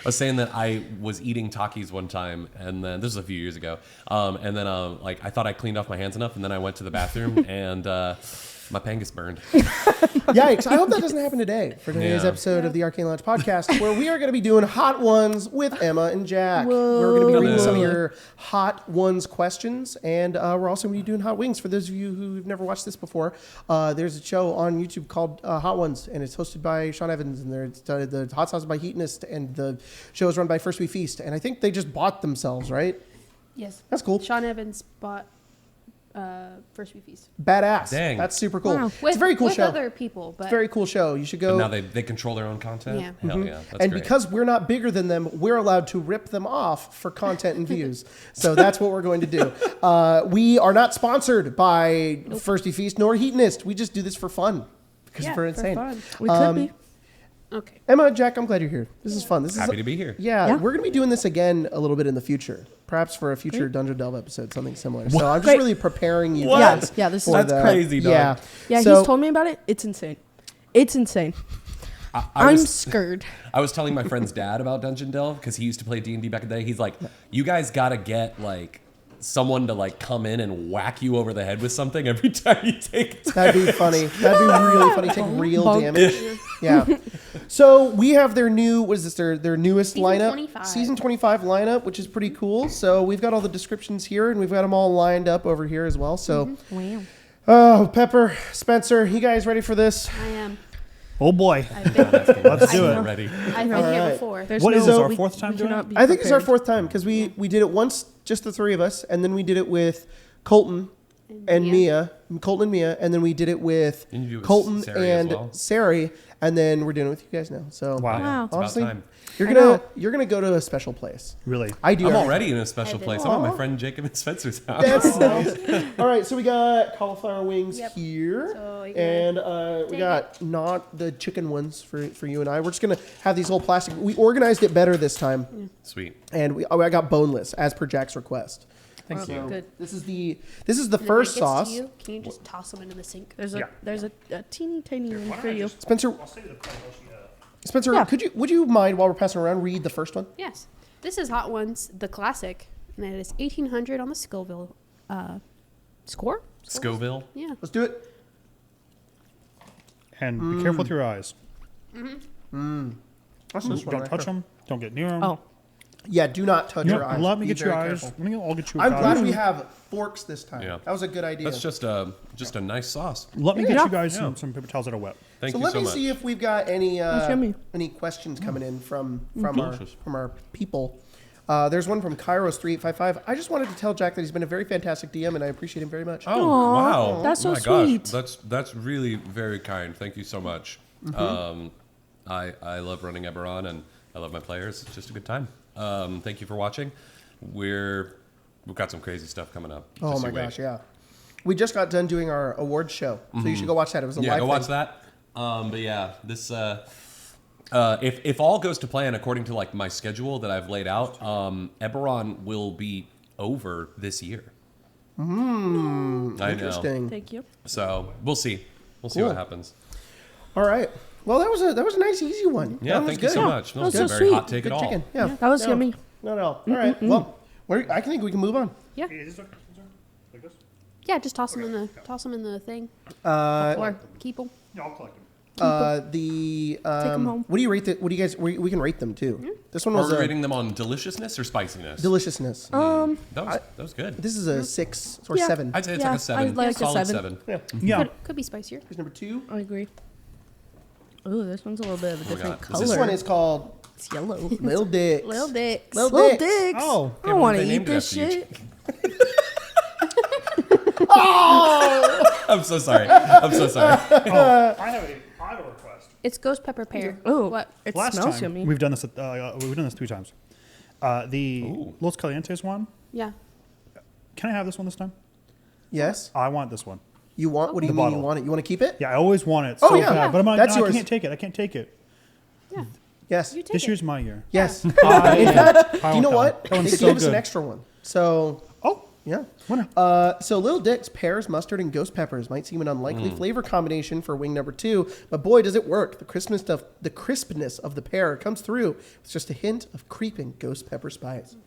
was saying that I was eating Takis one time, and then this was a few years ago, and then like I thought I cleaned off my hands enough, and then I went to the bathroom and my pangus burned. Yikes! I hope that doesn't happen today for today's episode of the Arcane Launch podcast, where we are going to be doing Hot Ones with Emma and Jack. Whoa. We're going to be reading some of your Hot Ones questions, and we're also going to be doing Hot Wings. For those of you who've never watched this before, there's a show on YouTube called Hot Ones, and it's hosted by Sean Evans, and the hot sauce is by Heatonist, and the show is run by First We Feast, and I think they just bought themselves, right? Yes. That's cool. Sean Evans bought First We Feast. Badass. Dang. That's super cool. Wow. It's a very cool with show. other people, but It's a very cool show. You should go. But now they control their own content. Yeah. Hell yeah, that's And great. because we're not bigger than them, we're allowed to rip them off for content and views. So that's what we're going to do. We are not sponsored by Firsty Feast nor Heatonist. We just do this for fun because we're insane. fun. We could be. Okay. Emma, Jack, I'm glad you're here. This is fun. This happy is to be here. yeah, Yeah. we're going to be doing this again a little bit in the future. Perhaps for a future Dungeon Delve episode, something similar. So I'm just Great. really preparing you What? guys. Yeah, this is for That's that. crazy, dog. Yeah. Yeah, So- he's told me about it. It's insane. It's insane. I'm scared. I was telling my friend's dad about Dungeon Delve because he used to play D&D back in the day. He's like, you guys got to get like someone to like come in and whack you over the head with something every time you take it. That'd be funny. That'd be really funny. Take real Bonk. damage. Yeah. So we have their new, what is this, their newest Season lineup? 25. Season 25 lineup, which is pretty cool. So we've got all the descriptions here, and we've got them all lined up over here as well. So, Wow. oh, Pepper, Spencer, you guys ready for this? I am. Oh boy. I've been, Let's do I'm it. ready. I've been All here right. before. There's What is this, our we- fourth time we doing cannot it? be I think it's our prepared. fourth time because we did it once, just the three of us, and then we did it with Colton and Mia, Colton and Mia, and then we did it with And you do it with Colton Sari as and well? Sari, and then we're doing it with you guys now. So Wow. Wow. It's about honestly, time. you're I gonna know. you're gonna go to a special place. Really? I do. I'm every- already in a special place. I'm at my friend Jacob and Spencer's house. That's nice. All right, so we got cauliflower wings Yep. here, So you and we take got not the chicken ones for you and I. We're just gonna have these whole plastic. We organized it better this time, Sweet. and I got boneless as per Jack's request. Thank So you. Good. this is the And first if it gets to sauce. you, can you just toss them into the sink? There's a Yeah. there's a teeny tiny one for you. Spencer, I'll save the plate while she, Spencer, Yeah. would you mind while we're passing around read the first one? Yes. This is Hot Ones, the classic, and it is 1800 on the Scoville score. Scoville. Yeah. Let's do it. And be careful with your eyes. That's this Don't one right touch here. them. Don't get near them. Oh, Yeah, do not touch You your know, eyes. let me Be get your very eyes. careful. Let me all get you. I'm glad guys. we have forks this time. Yeah. That was a good idea. That's just a nice sauce. Let me get Yeah. you guys Yeah. some paper towels that are wet. Thank So you let so me much. see if we've got any yummy. questions coming in from Delicious. our people. There's one from Kairos3855. I just wanted to tell Jack that he's been a very fantastic DM, and I appreciate him very much. Oh Aw, wow, that's so oh my sweet. Gosh. That's really very kind. Thank you so much. I love running Eberron and I love my players. It's just a good time. Thank you for watching. We've got some crazy stuff coming up. Oh Just my you wait. gosh, yeah. We just got done doing our awards show, so you should go watch that. It was a Yeah, live go thing. watch that. But yeah, this if all goes to plan according to like my schedule that I've laid out, Eberron will be over this year. I know. Interesting. thank you. So we'll see. We'll see Cool. what happens. All right. Well, that was a nice, easy one. Yeah, That was thank you good. so much. that was Not a so very sweet. hot take Good at all. chicken. Yeah. That was No. yummy. No. All right. Well, I think we can move on. Yeah. Hey, is this like this? Yeah, just toss them in the thing. Uh, Or keep them. Yeah, I'll collect them. the 'em home. what do you rate the? What do you guys? We can rate them too. This one Are was we a rating them on deliciousness or spiciness? deliciousness. That was good. This is a 6 or Yeah. 7. I'd say it's Yeah, like a 7. I'd like a Solid 7. 7. Yeah. Yeah. Could be spicier. Here's number 2. I agree. Ooh, this one's a little bit of a Oh my different God. color. This one is called it's yellow. Lil Dicks. Lil Dicks. Lil Lil Dicks. Dicks. Oh. I don't want to They eat named it this after you. shit. I'm so sorry. I'm so sorry. Oh, I have a request. It's ghost pepper pear. Oh, What? it Last smells time yummy. we've done this. We've done this 3 times. The Los Calientes one. Yeah. Can I have this one this time? Yes. I want this one. You want? What do you The mean bottle. you want it? You want to keep it? Yeah, I always want it Oh, so yeah. bad, but I'm like, That's no, yours. I can't take it. I can't take it. Yeah. Yes. You take This it. year's my year. Yes. I- In fact, I you know want what? that one. That They one's gave so us an good. extra one. So Oh, Yeah. Winner. So Little Dick's pears, mustard, and ghost peppers might seem an unlikely flavor combination for wing number 2, but boy, does it work. The crispness of the pear comes through with just a hint of creeping ghost pepper spice.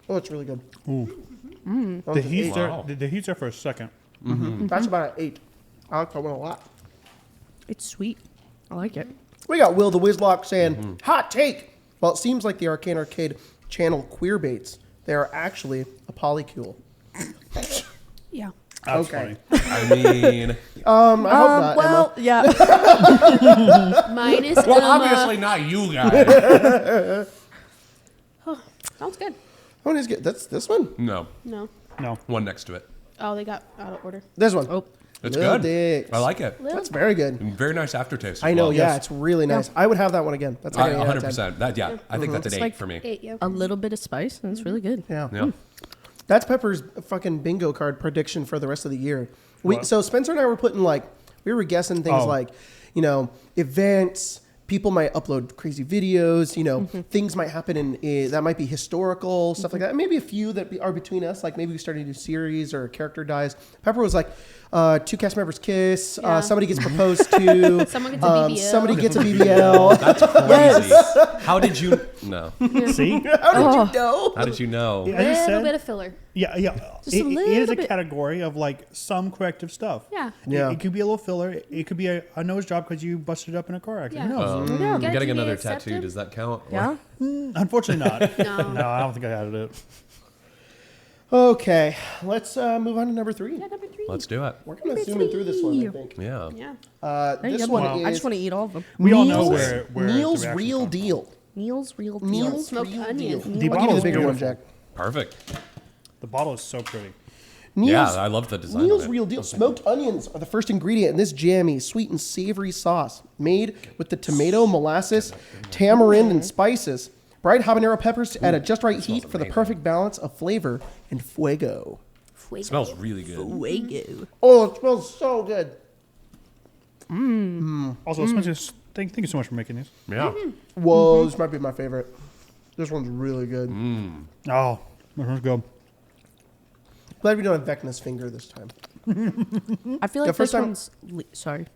Oh, it's really good. Ooh. That The was an heat's 8. there. Wow. The heat's there for a second. That's about an 8. I like that one a lot. It's sweet. I like it. We got Will the Whizlock saying, hot take. Well, it seems like the Arcane Arcade channel queer baits. They are actually a polycule. Yeah. That's Okay. funny. I mean, I hope not, Well, yeah. Minus well, Emma. obviously not you guys. Sounds good. Emma. Oh, it is good. That's this one? No, No. No. one next to it. Oh, they got out of order. This one. Oh. It's Little good. Dicks. I like it. That's very good. Very nice aftertaste. I know, Well, yeah, yes. it's really nice. I would have that one again. That's like an 8 out of 10. 100%. That, yeah, I think that's an It's 8 like for me. 8, yeah. A little bit of spice, and it's really good. Yeah. Yeah. That's Pepper's fucking bingo card prediction for the rest of the year. What? So Spencer and I were putting we were guessing things Oh. like, events. People might upload crazy videos. Things might happen that might be historical stuff like that. Maybe a few that are between us. Like maybe we started a new series or a character dies. Pepper was like, 2 cast members kiss. Yeah. Somebody gets proposed to. Someone gets a BBL. Somebody gets a BBL. That's crazy. How did you? No. See? How did you know? How did you know? I A just little said. bit of filler. Yeah. Just a It is little a bit. category of like some corrective stuff. Yeah. Yeah. It could be a little filler. It could be a nose job because you busted up in a car accident. Yeah. Who knows? Yeah. I'm Get getting it to be another accepted? tattoo. Does that count? Or- Yeah. Unfortunately not. No. No, I don't think I had it. Okay, let's move on to number 3. Yeah, number 3. Let's do it. We're going to zoom in through this one, I think. Yeah. Yeah. There you This go. one I is just want to eat all of them. We all know Neil's- where Neil's the reactions Real come from. Deal. Neil's real deal. Neil's Smoked Real onion. Deal. The I'll give you bottle the is bigger one, beautiful. Jack. Perfect. The bottle is so pretty. Neil's, Yeah, I love the design. Neil's of it. Real Deal. Smoked onions are the first ingredient in this jammy, sweet and savory sauce made with the tomato, molasses, tamarind, and spices. Bright habanero peppers to add a just right heat for the amazing. perfect balance of flavor and fuego. It smells really good. Fuego. Oh, it smells so good. Also, Spencer, thank you so much for making these. Yeah. Whoa, this might be my favorite. This one's really good. Oh, this one's good. Glad we don't have Vecna's finger this time. I feel The like first this time- one's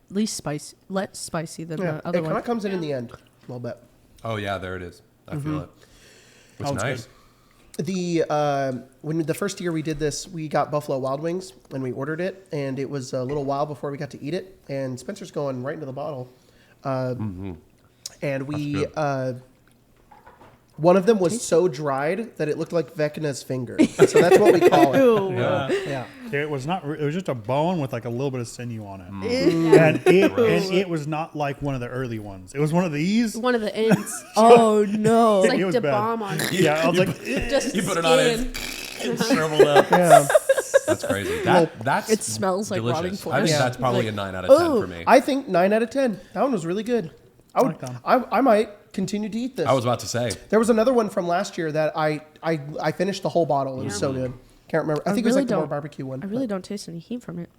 least spicy, less spicy than Yeah, the it other kind one. of comes in the end, a little bit. Oh yeah, there it is. I feel it. It's Oh, it's nice. When the first year we did this, we got Buffalo Wild Wings and we ordered it, and it was a little while before we got to eat it. And Spencer's going right into the bottle, and we one of them was so dried that it looked like Vecna's finger. So that's what we call it. Yeah. It was not. It was just a bone with like a little bit of sinew on it, Mm. and it was not like one of the early ones. It was one of these. One of the ends. Oh no! It's like It was the bad. bomb on it. Yeah, I was like, Just You put it on skin. it. It's shriveled up. Yeah. That's crazy. That's It smells like delicious. rotting I think flesh. that's probably Like, a 9 out of 10 Oh, for me. I think 9 out of 10. That one was really good. I would. like that I might continue to eat this. I was about to say. There was another one from last year that I finished the whole bottle. It was so good. Can't remember. I think it was really like the more don't- barbecue one. I really don't taste any heat from it.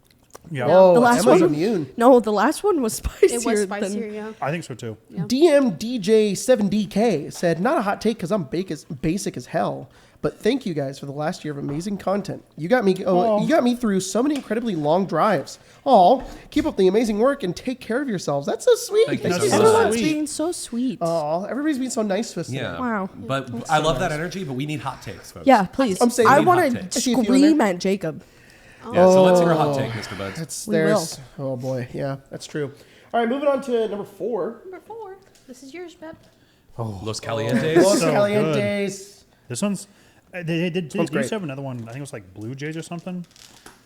yeah, Oh, The last Emma's one- immune. No, the last one was spicier. It was spicier, Than, yeah. I think so too. Yeah. DMDJ7DK said, not a hot take because I'm basic as hell. But thank you guys for the last year of amazing content. You got me. You got me through so many incredibly long drives. Oh, keep up the amazing work and take care of yourselves. That's so sweet. Thank you Thank so you much. so Everyone's much. being so sweet. Oh, everybody's being so nice to us. Yeah. today. Wow. But I love that energy, but we need hot takes, folks. Yeah, please. I'm saying I we want hot to takes. I see a few in scream at Jacob. Yeah, so let's hear a hot take, Mr. Buds. That's We there's. Oh boy, yeah, that's true. All right, moving on to number 4. Number 4. This is yours, Pep. Los Calientes. Los So Calientes. This one's. They did one's used great. to have another one. I think it was like Blue Jays or something.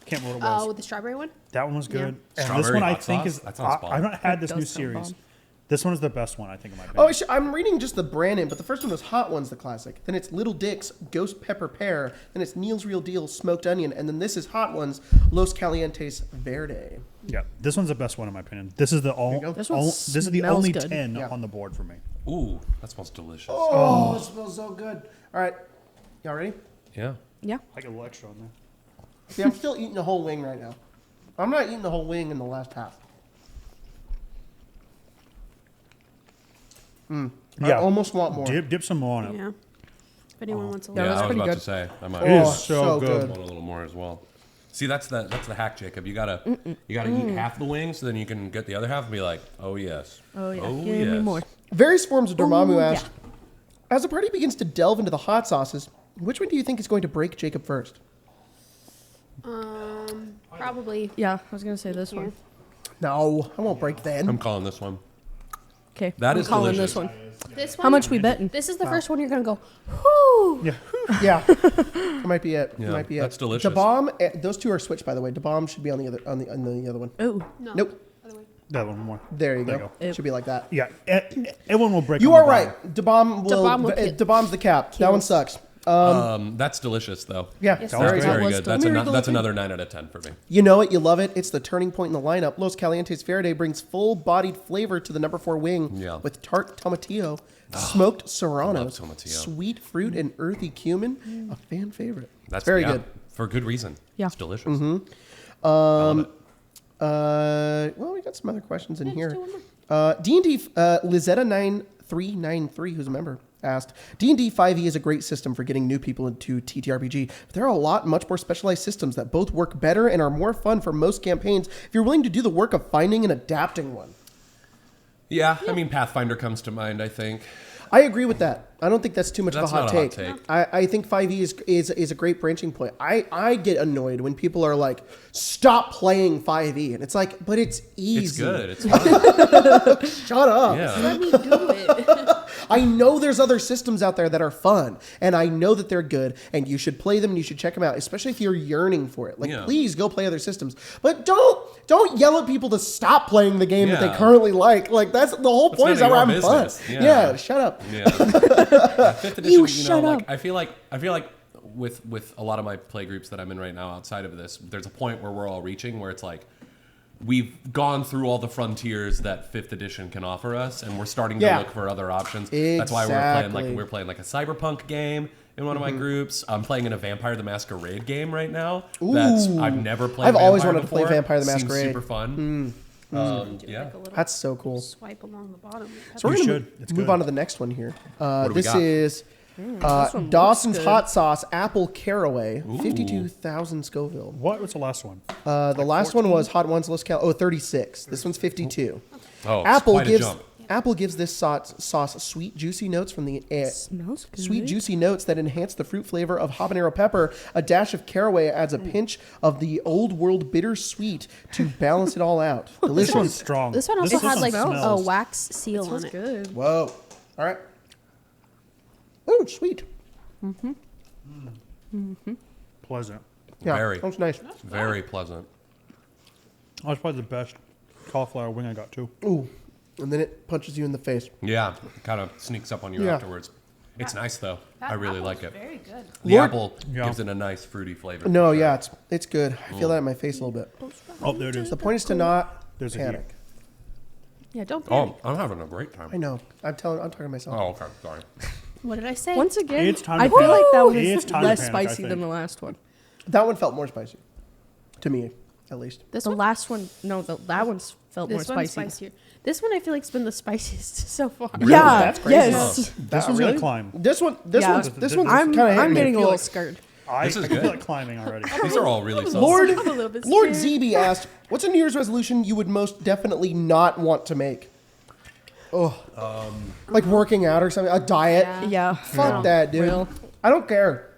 Can't remember what it was. With the strawberry one? That one was good. And this Strawberry one I hot think sauce? is. That sounds bomb. I've not had That this does new sound series. bomb. This one is the best one I think in my Oh, opinion. I'm reading just the brand name, but the first one was Hot Ones, the classic. Then it's Little Dick's Ghost Pepper Pear. Then it's Neil's Real Deal Smoked Onion, and then this is Hot Ones Los Calientes Verde. Yeah, this one's the best one in my opinion. This is the go. This one this is the smells only good. 10 Yeah. on the board for me. Ooh, that smells delicious. Oh, it smells so good. All right, y'all ready? Yeah. Yeah. I get a little extra on there. See, I'm still eating the whole wing right now. I'm not eating the whole wing in the last half. I Yeah. almost want more. Dip some more on it. Yeah. anyone wants a Yeah, Yeah, that's I was pretty about good. to say. I might It Oh, is so so good. good. want a little more as well. See, that's the hack, Jacob. You gotta eat half the wings, so then you can get the other half and be like, oh yes, Oh yeah, oh give me yes. more. Various forms of Dormammu Ooh, asked, as the party begins to delve into the hot sauces, which one do you think is going to break Jacob first? Probably. Yeah, I was gonna say this Here. one. No, I won't break then. I'm calling this one. Okay, That I'm is calling delicious. this one. This one. How much we betting? This is the first one you're gonna go. Whoo! Yeah. Yeah, that might be it. Yeah, That might be it. that's delicious. DeBomb, those two are switched, by the way. DeBomb should be on the other on the other one. Oh, No. Nope. Other way. That one more. There you There go. you go. It should be like that. Yeah. Everyone will break. You on are the right. DeBomb will. DeBomb will kill- DeBomb's the cap. That one sucks. That's delicious though. Yeah, Yes, That very was good. Very was good. delicious. That's another 9 out of 10 for me. You know it, you love it. It's the turning point in the lineup. Los Calientes Verde brings full-bodied flavor to the number 4 wing Yeah. with tart tomatillo, smoked serranos, tomatillo. sweet fruit, and earthy cumin. A fan favorite. That's very yeah, good. for good reason. Yeah. It's delicious. I love it. Well, we got some other questions in Yeah, here. just do one more. D&D Lizetta9393, who's a member, asked, D&D 5e is a great system for getting new people into TTRPG, but there are a lot much more specialized systems that both work better and are more fun for most campaigns if you're willing to do the work of finding and adapting one. Yeah, I mean Pathfinder comes to mind. I think. I agree with that. I don't think that's too much That's of a hot not a hot take. take. I think 5e is a great branching point. I get annoyed when people are like, stop playing 5e. And it's like, but it's easy. It's good. It's fun. Shut up. Yeah. Let me do it. I know there's other systems out there that are fun, and I know that they're good, and you should play them and you should check them out, especially if you're yearning for it. Like, Yeah. please go play other systems, but don't yell at people to stop playing the game that they Yeah. currently like. Like that's the whole point is none that of we're your having fun. business. Yeah. Yeah. Shut up. Yeah. Fifth edition, you shut know, up. like I feel like with a lot of my play groups that I'm in right now outside of this, there's a point where we're all reaching where it's like we've gone through all the frontiers that 5th edition can offer us, and we're starting to Yeah. look for other options. That's why Exactly. we're playing like a cyberpunk game in one of my groups. I'm playing in a Vampire the Masquerade game right now. I've never played. I've always Vampire wanted to play before. Vampire the Seems Masquerade. super fun. Do Yeah. like a little That's so cool. swipe along the bottom. So we're You gonna should. It's move good. on to the next one here. do we This got? is this one Dawson's looks good. Hot Sauce Apple Caraway, 52,000 Scoville. What was the last one? The last one was Hot Ones Los Cal. 36. This one's 52. Oh, it's Apple quite a gives jump. Apple gives this sauce sweet, juicy notes from the Smells good. sweet, juicy notes that enhance the fruit flavor of habanero pepper. A dash of caraway adds a pinch of the old world bittersweet to balance it all out. This Delicious. one's strong. This one also had one like a smells. wax seal Smells on it. good. Whoa! All right. Oh, it's sweet. pleasant. Yeah, Very. sounds nice. Very pleasant. That's probably the best cauliflower wing I got too. Ooh, and then it punches you in the face. Yeah, kind of sneaks up on you Yeah. afterwards. It's nice though. I really like it. Very good. The Lord- apple Yeah. gives it a nice fruity flavor. No, for sure. yeah, it's good. I feel that in my face a little bit. Oh, there it is. The point is to not There's a panic. Yeah, don't panic. Oh, I'm having a great time. I know. I'm talking to myself. Oh, okay. Sorry. What did I say? Once again, It's time to I feel panic. like that one It's is time to less panic, I spicy than think. the last one. That one felt more spicy, to me, at least. this The one. last one, no, that one's felt This more one's spicy. spicier. This one I feel like's been the spiciest so far. Yeah, That's crazy. yes. This one's gonna climb. This Yeah. one's kind I'm of getting a little scared. I This is feel good. like climbing already. These are all really solid. Lord, I'm a little bit Lord scared. ZB asked, "What's a New Year's resolution you would most definitely not want to make?" Oh, like working out or something, a diet. Yeah. Yeah. Fuck that, dude. Real. I don't care.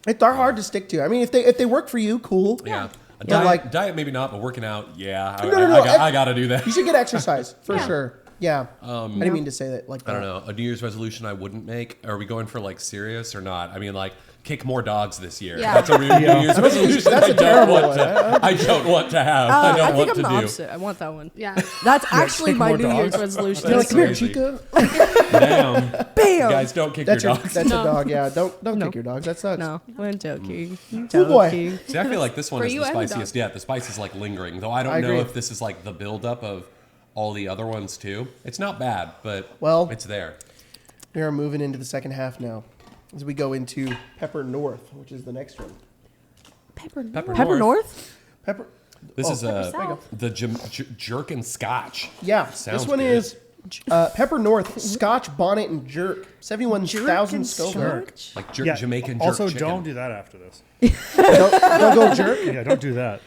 They're hard to stick to. I mean, if they work for you, cool. Yeah. A Yeah, diet, like- diet maybe not, but working out, yeah. No. I got to do that. You should get exercise for Yeah. sure. Yeah. I didn't mean to say that like that. I don't know. A New Year's resolution I wouldn't make. Are we going for like serious or not? I mean, like kick more dogs this year. Yeah. That's a real New Year's resolution. That's a I don't terrible want one. to. I don't want to have. I I don't think want I'm to the do. opposite. I want that one. Yeah. That's actually kick my more New Year's dogs? resolution. You're like, come here, crazy. Chica. Damn. Bam! Guys, don't kick That's your your dogs. that's No. your dog. Yeah. Don't No. kick your dogs. That sucks. No, we're joking. Oh, boy. Joking. See, I feel like this one For is you the and the spiciest dog. yet. The spice is like lingering, though I don't I know agree. if this is like the buildup of all the other ones too. It's not bad, but Well- it's there. We are moving into the second half now, as we go into Pepper North, which is the next one. Pepper. Pepper North? Pepper. This Oh, is Pepper South. the jerkin Scotch. Yeah. Sounds this one good. is Pepper North, Scotch, Bonnet, and Jerk. 71,000 Scoville. Like Yeah. Jamaican jerk Also, chicken. don't do that after this. Don't go Jerk. Yeah, don't do that.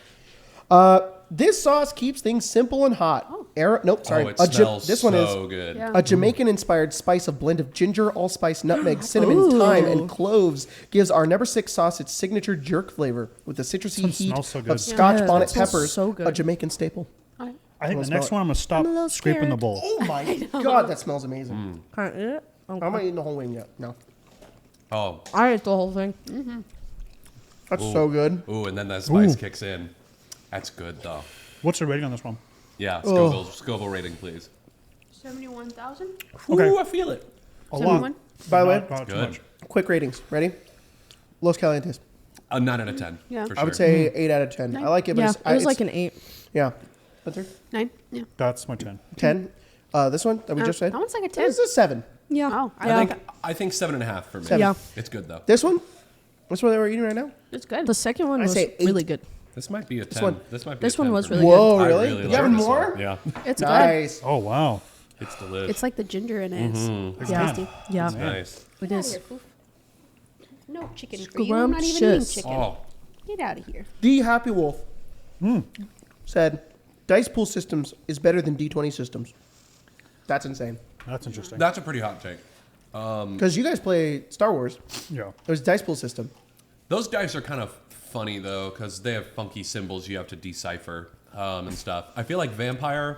This sauce keeps things simple and hot. Nope, sorry. Oh, it smells this one is so good. Yeah. a Jamaican-inspired spice of blend of ginger, allspice, nutmeg, cinnamon, thyme, and cloves gives our number 6 sauce its signature jerk flavor with the citrusy one heat smells so good. of Scotch Yeah, bonnet that smells peppers, so good. a Jamaican staple. I think Wanna the smell next it? one I'm going to stop I'm a little scraping the scared. bowl. Oh my god, that smells amazing. Can't eat it? I'm not eating the whole wing yet. No, Oh, I ate the whole thing. that's so good. ooh, and then that spice Ooh. kicks in. That's good though. What's the rating on this one? Yeah, Oh. Scoville rating, please. 71,000. Okay. Ooh, I feel it. A 71. lot. By the way, Not too Good. much. quick ratings. Ready? Los Calientes. A 9 out of 10. Yeah. for I sure. would say 8 out of 10. I like it, but Yeah, it's, it was it's- like an 8. yeah. Spencer? 9. Yeah. That's my 10. 10. This one that we just said. That one's like a 10. This is a 7. Yeah. Oh, I think 7.5 for me. Seven. Yeah. It's good though. This one that we're eating right now. It's good. The second one I was say 8. really good. This might be a 10. one- This might be This a 10 one was for me. really good. Whoa, I really? really You like having this more? one. Yeah. It's good. Nice. Oh, wow. It's delicious. It's like the ginger in it. It's Yeah. tasty. Yeah. It's nice. It is. No chicken for you. I'm not even eating Scrumptious. chicken. Oh, Get out of here. The Happy Wolf said, "Dice pool systems is better than D20 systems." That's insane. That's interesting. that's a pretty hot take. Because you guys play Star Wars. Yeah. There's a dice pool system. Those dice are kind of funny though, because they have funky symbols you have to decipher and stuff. I feel like Vampire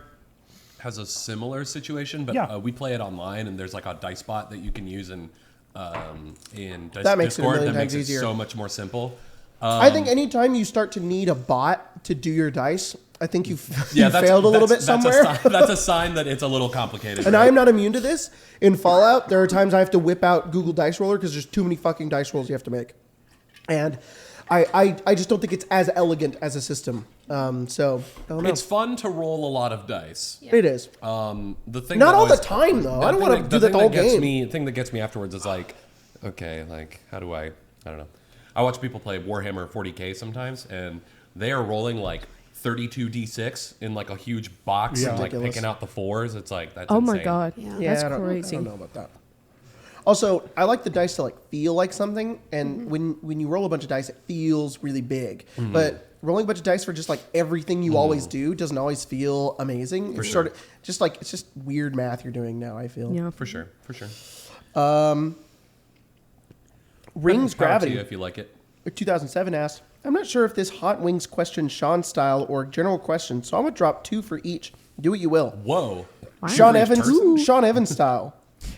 has a similar situation, but Yeah. we play it online, and there's like a dice bot that you can use in Dice That makes it a Discord million that makes times it easier. so much more simple. I think anytime you start to need a bot to do your dice, I think you've Yeah, you failed a little bit somewhere. That's a sign that it's a little complicated. And right? I'm not immune to this. In Fallout, there are times I have to whip out Google Dice Roller because there's too many fucking dice rolls you have to make. And I just don't think it's as elegant as a system. So, I don't know. It's fun to roll a lot of dice. It is. The thing Not that all the always- time, though. I don't thing want to do that the thing whole gets game. The thing that gets me afterwards is like, okay, like how do I don't know. I watch people play Warhammer 40K sometimes, and they are rolling like 32d6 in like a huge box Yeah. and like Ridiculous. picking out the 4s. It's like that's Oh insane. my god. Yeah. Yeah, That's I don't crazy. know about that. Also, I like the dice to like feel like something, and when you roll a bunch of dice, it feels really big. But rolling a bunch of dice for just like everything you always do doesn't always feel amazing. It's sure. sort of just like it's just weird math you're doing now. I feel. Yeah. For sure. Rings Power to Gravity. you if you like it. 2007 asked, "I'm not sure if this Hot Wings question Sean style or general question, so I'm gonna drop 2 for each. Do what you will." Whoa. Sean For each Evans, person? Sean Evans style.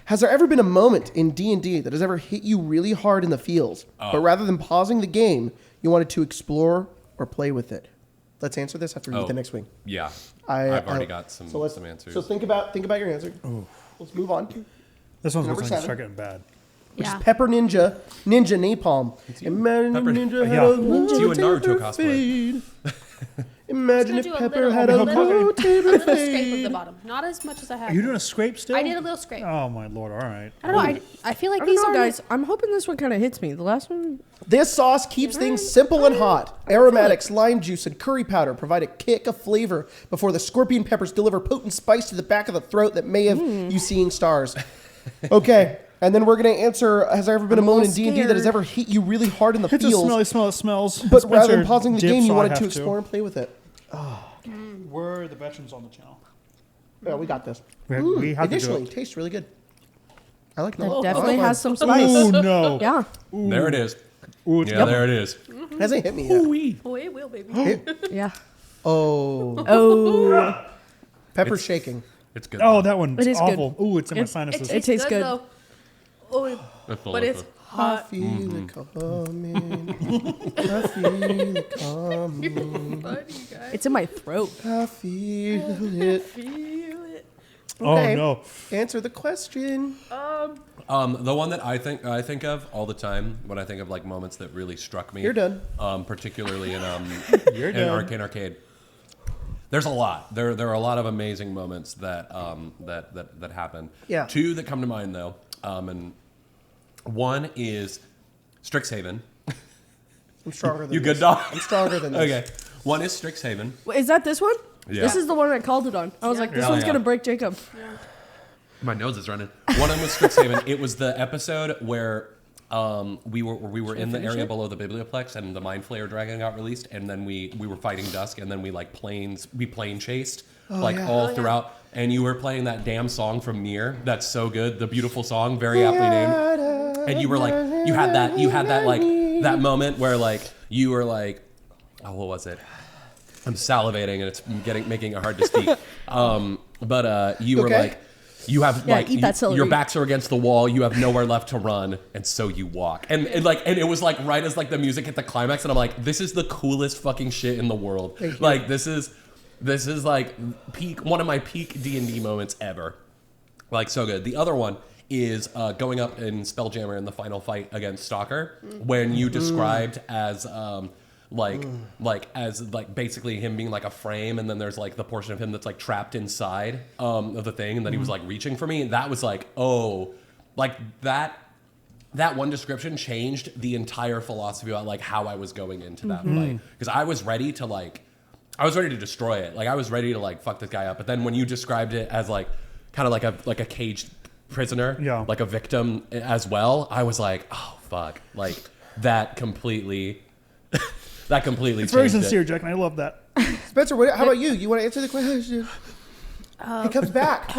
Has there ever been a moment in D&D that has ever hit you really hard in the feels, but rather than pausing the game, you wanted to explore or play with it? Let's answer this after we get the next wing. Yeah. I- I've already I- got some So let's answers. So think about your answer. Let's move on. This one's Number going to 7. start getting bad. Which Yeah. is Pepper Ninja Napalm. Imagine Pepper- if Ninja had Yeah. a It's you and low Naruto table cosplay. fade. Imagine Let's if do a Pepper little- had a a little- low A table little scrape of the fade. bottom. Not as much as I have. Are you doing a scrape still? I did a little scrape. Oh, my Lord. All right. I don't know. I feel like I these don't know, are guys. I'm hoping this one kind of hits me. The last one, This sauce keeps things simple and hot. Aromatics, lime juice, and curry powder provide a kick of flavor before the scorpion peppers deliver potent spice to the back of the throat that may have you seeing stars. Okay, and then we're going to answer, has there ever been a I'm a moment in little D&D that has scared. ever hit you really hard in the It's a feels, smelly smell. It smells. but rather than Spencer pausing the dips, game, you so I wanted have to explore and play with it? Where are the veterans on the channel? Yeah, we got this. We have to do Additionally, it. tastes really good. I like that that. definitely I like has mine. some spice. Oh, no. Yeah. There it is. Ooh, it's Yeah, there it is. Hasn't hit me yet. Oh, it will, baby. Yeah. Oh, Oh. pepper's shaking. It's good. Oh, that one It is is good. awful. Ooh, it's in my It- sinuses. it tastes good. Though. Oh, but it's I hot. feel it coming. I feel it coming. It's in my throat. I feel it. Feel it. Okay. Oh, no. Answer the question. The one that I think of all the time when I think of like moments that really struck me. You're done. Particularly in You're in done. Arcane Arcade. There's a lot. There are a lot of amazing moments that that happen. Yeah. 2 that come to mind though, and one is Strixhaven. I'm stronger than You this. good dog? I'm stronger than this. Okay. One is Strixhaven. Wait, is that this one? Yeah. This is the one I called it on. I was like, this Yeah. one's Yeah. going to break Jacob. My nose is running. One of them was Strixhaven. It was the episode where we were in the area below the Biblioplex, and the Mind Flayer Dragon got released, and then we were fighting Dusk, and then we plane chased throughout. And you were playing that damn song from Nier. That's so good. The beautiful song, very aptly named. And you were like, you had that like that moment where like you were like, oh, what was it? I'm salivating and it's making it hard to speak. But you were like, you have eat that celery. Your backs are against the wall. You have nowhere left to run, and so you walk. And it was like right as like the music hit the climax, and I'm like, this is the coolest fucking shit in the world. Like this is like one of my peak D&D moments ever. Like so good. The other one is going up in Spelljammer in the final fight against Stalker, when you described as basically him being like a frame, and then there's like the portion of him that's like trapped inside of the thing, and then he was like reaching for me, and that was like, oh, like that one description changed the entire philosophy about like how I was going into that fight, because I was ready to destroy it, like I was ready to like fuck this guy up, but then when you described it as like kind of like a caged prisoner, like a victim as well, I was like, oh fuck, like that completely It's very sincere, Jack, and I love that. Spencer, how about you? You want to answer the question? He comes back.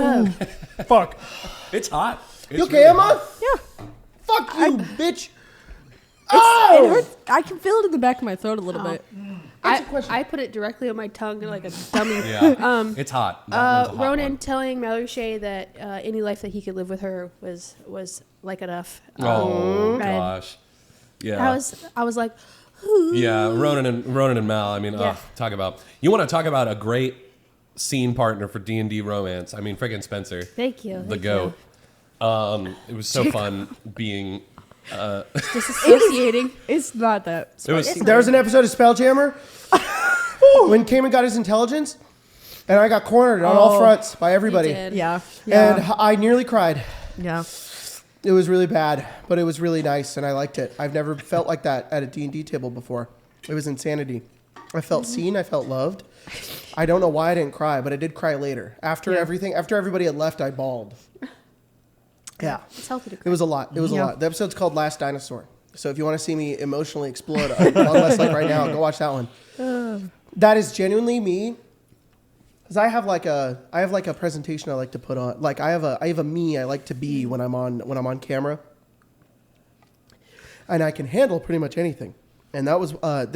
Fuck. It's hot. You okay, Emma? Yeah. Fuck you, bitch. It hurts. I can feel it in the back of my throat a little bit. I put it directly on my tongue like a dummy. Yeah. It's hot. That one's a hot Ronan one. telling Maluche that any life that he could live with her was like enough. Oh gosh. Yeah. I was like, yeah, Ronan and Mal. I mean, talk about, you want to talk about a great scene partner for D&D romance. I mean, friggin' Spencer. Thank you. The goat. It was so fun being disassociating. It's not that. There was an episode of Spelljammer when Cayman got his intelligence, and I got cornered on all fronts by everybody. Yeah. And I nearly cried. Yeah. It was really bad, but it was really nice, and I liked it. I've never felt like that at a D&D table before. It was insanity. I felt seen. I felt loved. I don't know why I didn't cry, but I did cry later. After everybody had left, I bawled. Yeah. It's healthy to cry. It was a lot. It was a lot. The episode's called Last Dinosaur. So if you want to see me emotionally explode, unless like right now, go watch that one. That is genuinely me. Because I have like a presentation I like to put on. Like I have a me I like to be when I'm on camera. And I can handle pretty much anything. And that was what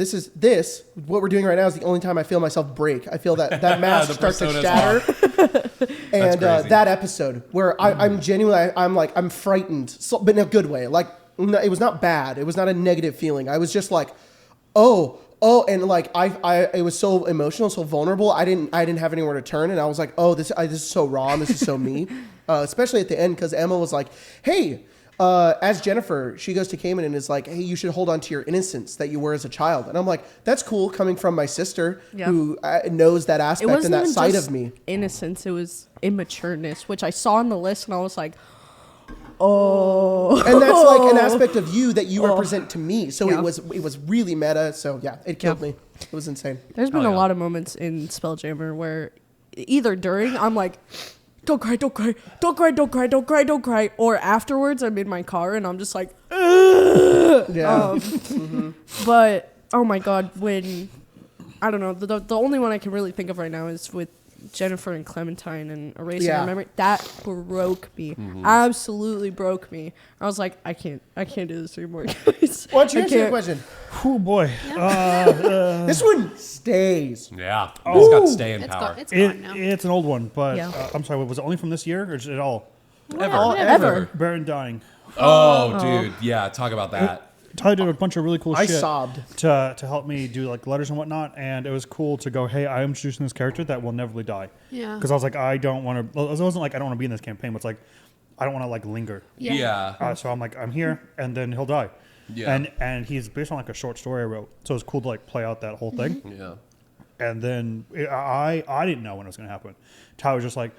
we're doing right now is the only time I feel myself break. I feel that mask start to shatter. And that episode where I'm genuinely I'm frightened, but in a good way. Like it was not bad. It was not a negative feeling. I was just like, oh, and like it was so emotional, so vulnerable. I didn't have anywhere to turn, and I was like, oh, this is so raw, and this is so me. Especially at the end, because Emma was like, hey, as Jennifer, she goes to Cayman and is like, hey, you should hold on to your innocence that you were as a child. And I'm like, that's cool coming from my sister who knows that aspect and that side of me. Innocence, it was immatureness, which I saw on the list, and I was like, oh. And that's like an aspect of you that you represent to me. So it was really meta. So yeah, it killed me. It was insane. There's been a lot of moments in Spelljammer where either during I'm like, don't cry, don't cry, don't cry, don't cry, don't cry, don't cry, or afterwards I'm in my car and I'm just like, ugh. Yeah. But oh my god, when I don't know, the only one I can really think of right now is with Jennifer and Clementine and Erasing Her Memory. That broke me. Absolutely broke me. I was like, I can't do this anymore, guys. Why don't you answer the question? Oh boy. This one stays. Yeah. It's got staying power. It's gone now. It's an old one, but Yeah. I'm sorry, was it only from this year or is it all? Ever. Baron dying. Oh, dude. Yeah. Talk about that. Tyler did a bunch of really cool I shit sobbed. to help me do like letters and whatnot, and it was cool to go, hey, I'm introducing this character that will never die. Yeah. Because I was like, I don't want to. It wasn't like I don't want to be in this campaign, but it's like I don't want to like linger. Yeah. So I'm like, I'm here, and then he'll die. Yeah. And he's based on like a short story I wrote, so it's cool to like play out that whole thing. Yeah. And then I didn't know when it was going to happen. Tyler was just like,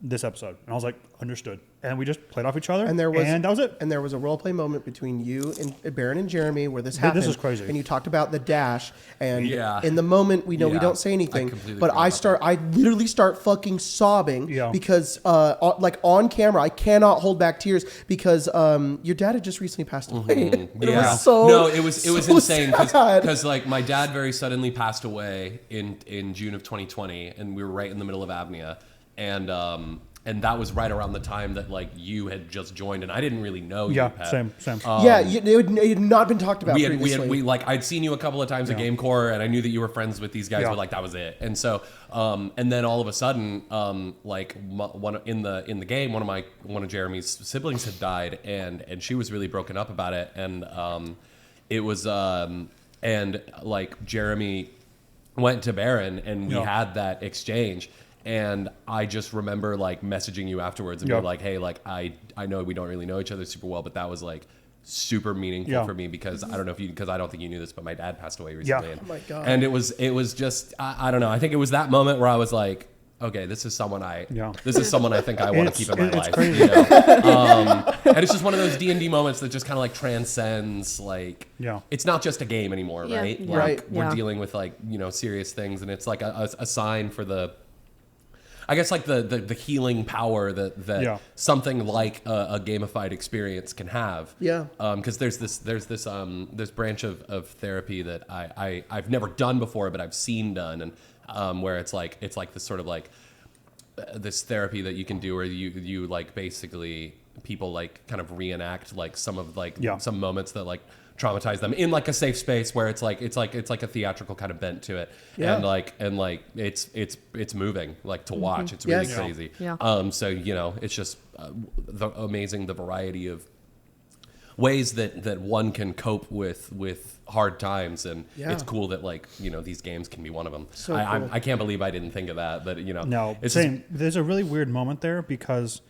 this episode. And I was like, understood. And we just played off each other. And that was it. And there was a role play moment between you and Baron and Jeremy where this happened. This was crazy. And you talked about the dash. And Yeah. in the moment, we Yeah. don't say anything. completely But forgot about I literally start fucking sobbing Yeah. because, like on camera, I cannot hold back tears because your dad had just recently passed away. And it was so no, it was so insane sad. because like my dad very suddenly passed away in June of 2020, and we were right in the middle of Avnia, and that was right around the time that like you had just joined, and I didn't really know you, Yeah, Pat. same. It had not been talked about previously. I'd seen you a couple of times at Game Corps, and I knew that you were friends with these guys, Yeah. but like that was it. And so, and then all of a sudden, like in the game, one of Jeremy's siblings had died, and she was really broken up about it, and it was and like Jeremy went to Baron, and we had that exchange. And I just remember like messaging you afterwards and being like, hey, like I know we don't really know each other super well, but that was like super meaningful for me because I don't know because I don't think you knew this, but my dad passed away recently. Yeah. And, Oh my God. And it was just I don't know. I think it was that moment where I was like, okay, this is someone I think I want to keep in my life. Crazy. You know? And it's just one of those D&D moments that just kind of like transcends like it's not just a game anymore, Yeah. right? Yeah. Like, Right. We're Yeah. dealing with like serious things, and it's like a sign for the. I guess like the healing power that something like a gamified experience can have. Yeah. Because there's this branch of therapy that I've never done before, but I've seen done, and where it's like this sort of like this therapy that you can do where you like basically people like kind of reenact like some of like some moments that like traumatize them in like a safe space where it's like a theatrical kind of bent to it, and like it's moving like to watch. It's really crazy. Yeah. So it's just amazing the variety of ways that one can cope with hard times, and it's cool that like these games can be one of them. So cool. I can't believe I didn't think of that, but No, it's same. There's a really weird moment there because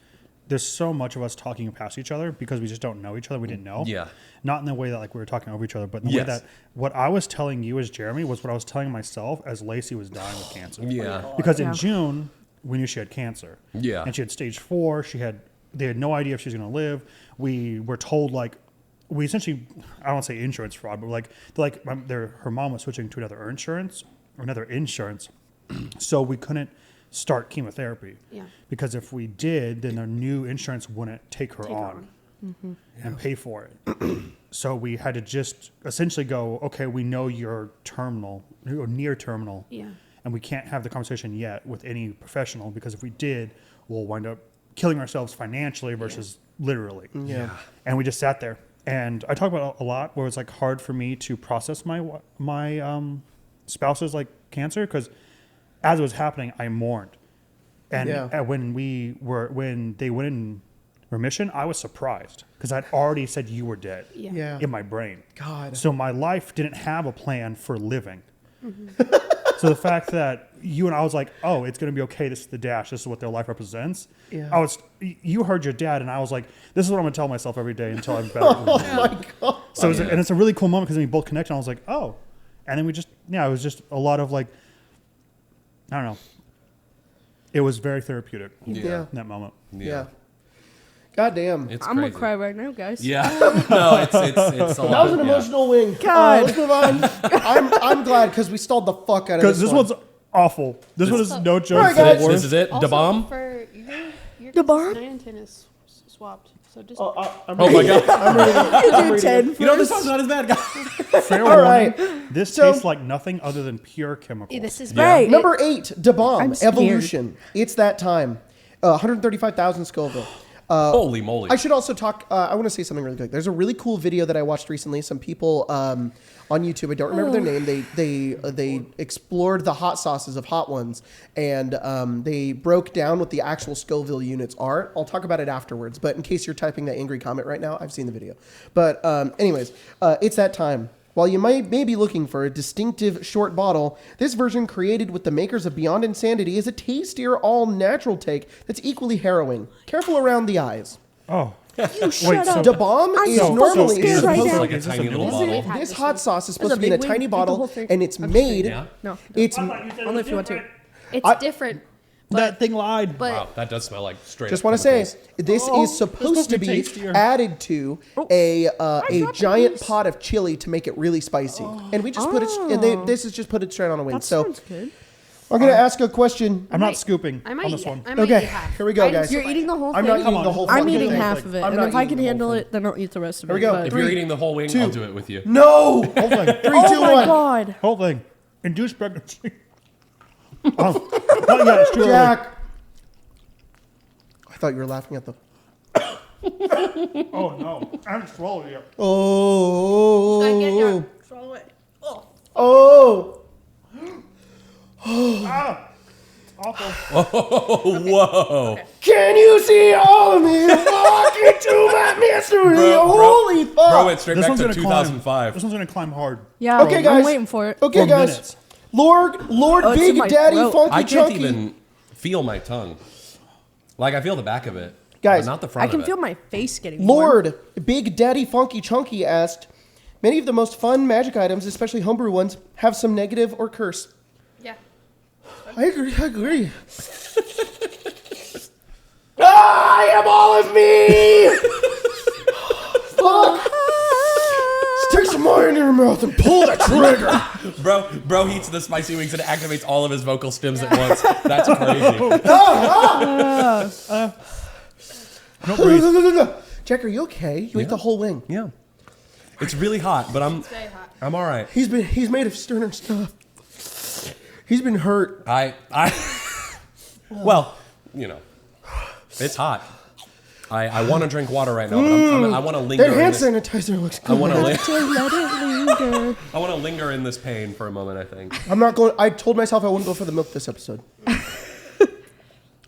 there's so much of us talking past each other because we just don't know each other. We didn't know. Yeah. Not in the way that like we were talking over each other, but in the way that what I was telling you as Jeremy was what I was telling myself as Lacey was dying with cancer. Yeah. Because in June, we knew she had cancer. Yeah. And she had stage 4. They had no idea if she was going to live. We were told like, we essentially, I don't want to say insurance fraud, but her mom was switching to another insurance. So we couldn't start chemotherapy. Yeah. Because if we did, then their new insurance wouldn't take her on and pay for it. So we had to just essentially go, okay, we know you're terminal, or near terminal. Yeah. And we can't have the conversation yet with any professional because if we did, we'll wind up killing ourselves financially versus literally. Yeah. And we just sat there. And I talk about it a lot where it's like hard for me to process my spouse's like cancer because as it was happening, I mourned. And when they went in remission, I was surprised because I'd already said you were dead in my brain. God. So my life didn't have a plan for living. So the fact that I was like, oh, it's going to be okay. This is the dash. This is what their life represents. Yeah. You heard your dad, and I was like, this is what I'm going to tell myself every day until I'm better. Oh my God. So it's a really cool moment because then we both connected. And I was like, oh, and then we just it was just a lot of like, I don't know. It was very therapeutic. Yeah. In that moment. Yeah. God damn. It's I'm crazy. gonna cry right now, guys. Yeah. No, it's a lot. That was an emotional wing. God. Let's move on. I'm glad because we stalled the fuck out of Because this this one's awful. This one is no joke. Right, guys. This is it. Also, Da bomb. for your Da bomb? 9 and 10 is swapped. So just I'm Oh my god. I'm reading it. You do 10 You know this first. song's not as bad, guys. Fair All right. warning, this So- tastes like nothing other than pure chemicals. this is Right. Number 8, Da Bomb, I'm scared. Evolution. It's that time. 135,000 Scoville. Holy moly. I should also talk. I want to say something really quick. There's a really cool video that I watched recently. Some people on YouTube. I don't remember their name. They explored the hot sauces of Hot Ones, and they broke down what the actual Scoville units are. I'll talk about it afterwards. But in case you're typing that angry comment right now, I've seen the video. But anyways, it's that time. While you may be looking for a distinctive short bottle, this version created with the makers of Beyond Insanity is a tastier, all-natural take that's equally harrowing. Careful around the eyes. Oh. You shut up. Da Bomb I'm is so normally scared right supposed now. like a tiny little bottle. This hot sauce is supposed That's to be in a a big tiny wing. Drink the bottle, whole thing. and it's I'm just made. Yeah. No. It's Only if you want to. it's I- different, That thing lied. But Wow, that does smell like straight. Just up want to say, chemicals. this is supposed to be tastier. added to a dropped giant these. pot of chili to make it really spicy, and we just put it. And this is just put it straight on a wing. That So sounds good. I'm gonna ask a question. I'm not scooping I might on eat this one. I might Okay, eat half. here we go, I didn't guys. You're split. eating the whole I'm thing? not eating the whole. I'm fucking eating thing. half of it. I'm And not if I eating can the whole handle thing. it, then I'll eat the rest of Here it. we go. but- If you're eating the whole wing, I'll do it with you. No. Whole thing. 3, 2, Oh my 1. god. Whole thing. Induced pregnancy. Oh, not yet. It's too early. Jack. I thought you were laughing at the. Oh no, I haven't swallowed it yet. Oh. Swallow it. Oh. Oh. Ah, awful. Oh, whoa. Can you see all of me? Walk into my mystery. Holy fuck. Bro went straight This back one's to gonna climb. 2005. This one's gonna climb hard. Yeah, Okay, guys. I'm waiting for it. Okay, For guys. minutes. Lord Oh, it's in Big my Daddy throat. Funky I can't Chunky. even feel my tongue. Like, I feel the back of it. Guys, but not the front I can of feel it. my face getting warm. Lord Big Daddy Funky Chunky asked, many of the most fun magic items, especially homebrew ones, have some negative or curse. Yeah. I agree. I am all of me! Fuck! Stick some more in your mouth and pull the trigger. Bro heats the spicy wings and activates all of his vocal stems at once. That's crazy. Don't breathe. Jack, are you okay? You ate the whole wing. Yeah. It's really hot, but I'm Very hot. all right. He's made of sterner stuff. He's been hurt. Well, you know, it's hot. I want to drink water right now, but I want to linger. Their hand in this, sanitizer looks I good. want to Let it linger. I want to linger in this pain for a moment. I think. I'm not going. I told myself I wouldn't go for the milk this episode.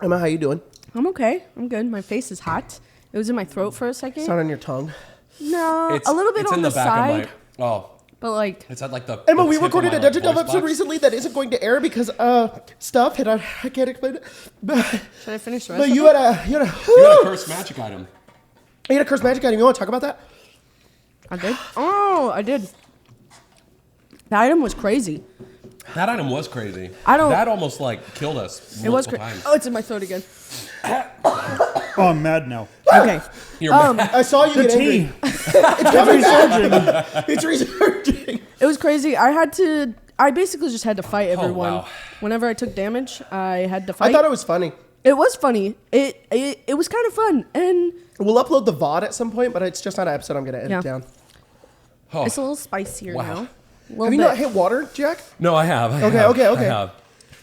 Emma, how you doing? I'm okay. I'm good. My face is hot. It was in my throat for a second. It's not on your tongue. No, a little bit it's on in the, back side, of my. Oh, but like it's at like the. Emma, the we tip of recorded my, a Dungeon like, Delve voice episode box. recently that isn't going to air because stuff, and I can't explain it. But should I finish the rest? you of had it? You had a cursed magic item. You had a cursed magic item. You want to talk about that? I did. Oh, I did. The item was crazy. That item was crazy. I don't- That almost like killed us. It was multiple crazy. times. Oh, it's in my throat again. Oh, I'm mad now. Okay. You're mad. I saw you The get tea. angry. It's coming back. It's resurging. It was crazy. I basically just had to fight everyone. wow. Whenever I took damage, I had to fight. I thought it was funny. It was funny. It was kind of fun, and We'll upload the VOD at some point, but it's just not an episode I'm going to edit Yeah. down. Oh. it's a little spicier Wow. now. A Have little you bit. not hit water, Jack? No, I have. I Okay, have. okay. I have.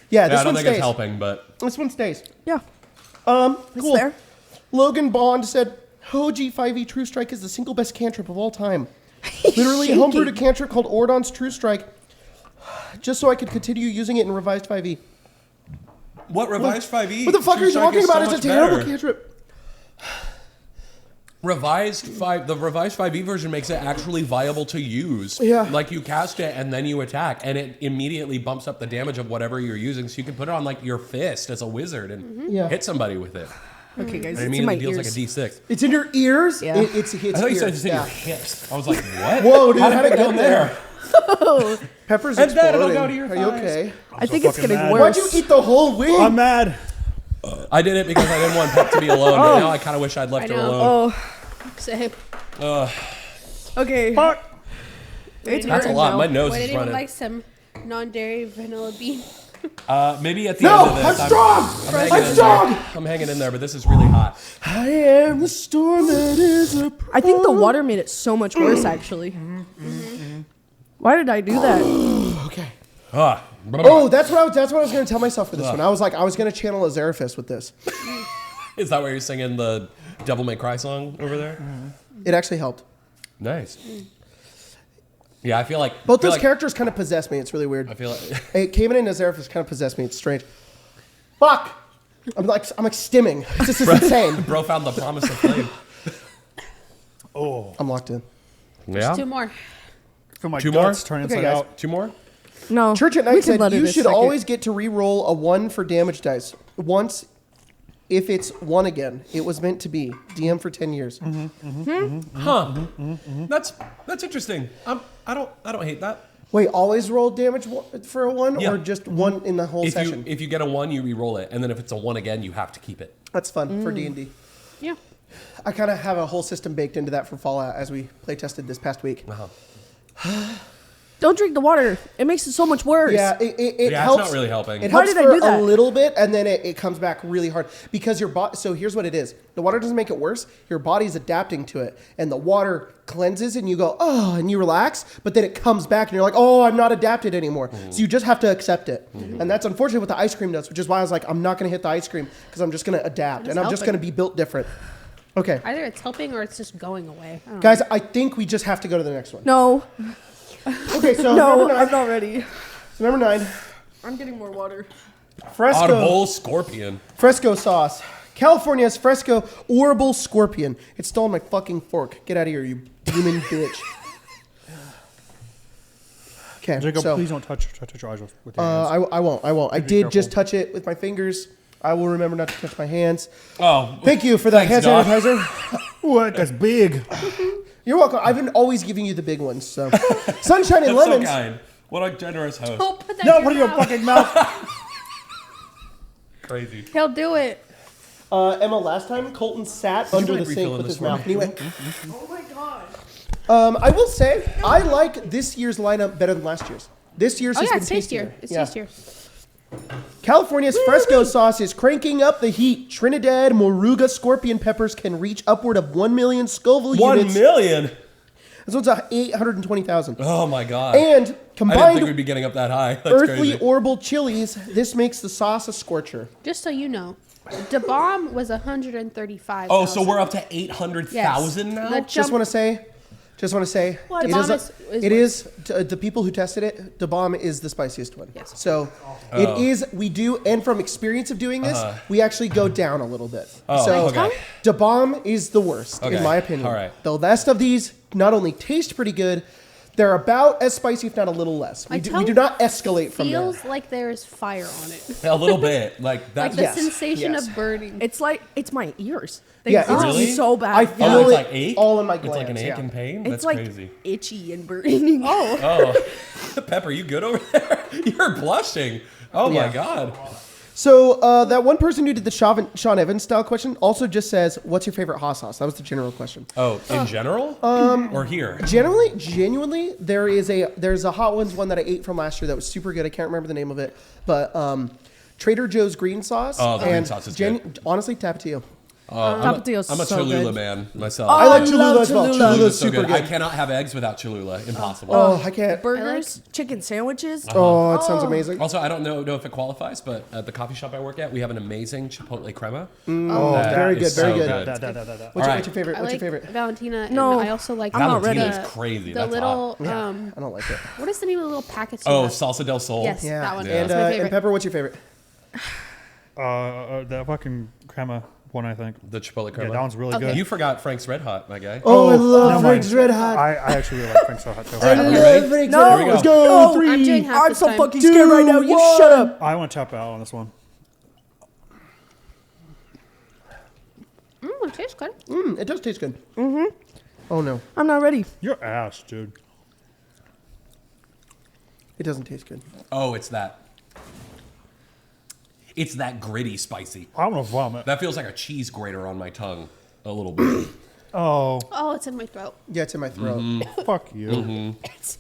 Yeah, Yeah, this I don't one think stays. it's helping, but This one stays. Yeah, Cool. it's there. Logan Bond said, OG 5e True Strike is the single best cantrip of all time. Literally homebrewed a cantrip called Ordon's True Strike just so I could continue using it in revised 5e. what revised 5e? What the fuck are you talking about? It's a terrible cantrip. The revised 5e version makes it actually viable to use. Yeah. Like you cast it and then you attack, and it immediately bumps up the damage of whatever you're using, so you can put it on like your fist as a wizard and Yeah. hit somebody with it. Okay, guys, And it it's in my immediately ears. deals like a d6. It's in your ears? Yeah. It's I thought you said it's in yeah. your hips. I was like, what? Whoa, dude, How how'd did it it go get there? Pepper's And then exploding. it'll go to your Are you thighs. okay? I think so it's fucking getting mad. worse. Why'd you eat the whole wing? I'm mad. I did it because I didn't want Pep to be alone, but now I kind of wish I'd left I her know. alone. Oh, Same. okay. Fuck. It's That's a hurting lot. now. My nose Would is anyone running. like some non-dairy vanilla bean? Maybe at the No, end of I'm this. strong! hanging I'm in strong! there. I'm hanging in there, but this is really hot. I am the storm that is a I think the water made it so much worse, actually. Why did I do that? Okay. Ah. Oh, that's what I was going to tell myself for this one. I was going to channel a Zeraphis with this. Is that where you're singing the Devil May Cry song over there? It actually helped. Nice. Yeah, I feel like Both I feel those like- characters kind of possess me. It's really weird. I feel like Hey, Cayman and Zeraphis kind of possess me. It's strange. Fuck! I'm like stimming. This is insane. bro found the promise of flame. Oh, I'm locked in. Yeah. Two more. I feel my Two more? guts turn Okay, inside guys. out. 2 more? No. Church at we Night can said let it you a should second. always get to re-roll a 1 for damage dice. Once, if it's 1 again. It was meant to be. DM for 10 years. Huh. That's interesting. I don't hate that. Wait, always roll damage for a 1 Yeah. or just 1 in the whole session? If you get a 1, you re-roll it, and then if it's a 1 again, you have to keep it. That's fun for D&D. Yeah. I kind of have a whole system baked into that for Fallout as we play tested this past week. Don't drink the water. It makes it so much worse. Yeah, it Yeah, helps. it's not really helping. It Why helps did I for do that? a little bit, and then it comes back really hard because your body. So here's what it is: the water doesn't make it worse. Your body's adapting to it, and the water cleanses, and you go, oh, and you relax. But then it comes back, and you're like, oh, I'm not adapted anymore. So you just have to accept it, and that's unfortunately what the ice cream does. Which is why I was like, I'm not going to hit the ice cream because I'm just going to adapt, and I'm just going to be built different. Okay, Either it's helping or it's just going away. I don't know. guys, I think we just have to go to the next one. No. Okay, so No, number 9. I'm not ready. So number 9, I'm getting more water. fresco. Arbol Scorpion. Fresco sauce. California's Fresco Arbol Scorpion. It's still on my fucking fork. Get out of here, you human bitch. Okay, Jacob, so please don't touch your eyes with your hands. I won't. I Be did just careful. touch it with my fingers. I will remember not to touch my hands. Oh, Thank you for the hand Thanks, Doc. sanitizer. What? That's big. You're welcome. I've been always giving you the big ones. So, sunshine and that's so lemons. kind. What a generous host. Don't put that No, in put it in your mouth. fucking mouth. Crazy. He'll do it. Emma, last time Colton sat under mind the sink refilling with this his for mouth. me? And he went. Oh my god. I will say I like this year's lineup better than last year's. This year's Oh has yeah, been it's tastier. It's Yeah. tastier. California's Fresco sauce is cranking up the heat. Trinidad Moruga scorpion peppers can reach upward of 1 million Scoville 1 units. million. This one's 820,000. Oh my god. And I didn't think combined we'd be getting up that high. That's earthly crazy. Arbol chilies, this makes the sauce a scorcher. Just so you know, the bomb was 135. Oh, so we're up to 800,000 now? The Just jump- want to say, What? it Da is, Bomb is it is the people who tested it. Da Bomb is the spiciest one. Yes. So it is. We do, and from experience of doing this, we actually go down a little bit. Oh, so okay. Da Bomb is the worst Okay, in my opinion. all right. The rest of these not only taste pretty good, they're about as spicy, if not a little less. My We do tongue not escalate from there. feels like there is fire on it. A little bit. Like Like that's the Yes, sensation yes. of burning. It's like it's my ears. They Yeah, hurt Really? so bad. I Yeah. feel Oh, it's it like ache? all in my It's glands. like an ache yeah. and pain? It's That's like crazy. itchy and burning. Oh. Oh. Pepper, you good over there? You're blushing. Oh my Yeah. god. So that one person who did the Sean Evans style question also just says, "What's your favorite hot sauce?" That was the general question. Oh, in general? Or here? Genuinely, there's a Hot Ones one that I ate from last year that was super good. I can't remember the name of it, but Trader Joe's green sauce. Oh, the green and sauce is good. Honestly, Tapatio. Tapatio's I'm a so Cholula good. man myself. I like I Cholula love as well. Cholula. Cholula's Cholula's so super good. good. I cannot have eggs without Cholula. Impossible. Oh, I can't. Burgers, chicken sandwiches. Oh, it sounds amazing. Also, I don't know if it qualifies, but at the coffee shop I work at, we have an amazing Chipotle crema. Oh, That very is good, very so good. good. What's All right. your favorite? I What's like your favorite? Valentina. No, and I also like I'm not ready. Valentina's crazy. The That's little hot. I don't like it. what is the name of the little packets? you Oh, have? Salsa del Sol. Yes. Yeah, That one. And, That's my favorite. and Pepper, what's your favorite? That fucking crema one, I think. The Chipotle crema. Yeah, that one's really Okay. good. You forgot Frank's Red Hot, my guy. Oh, I love never Frank's mind. Red Hot. I actually really like Frank's Red Hot too. I All right, love you ready? Frank's No, Red Hot. Here we Let's go. go. No, 3. I'm doing half I'm this so time. fucking scared right now. You 2, shut up. I want to tap out on this one. It tastes good. It does taste good. Mm-hmm. Oh no, I'm not ready. Your ass, dude. it doesn't taste good. Oh, it's that. It's that gritty spicy. I want to vomit. That feels like a cheese grater on my tongue a little bit. Oh, Oh, it's in my throat. Yeah, it's in my throat. fuck you. It's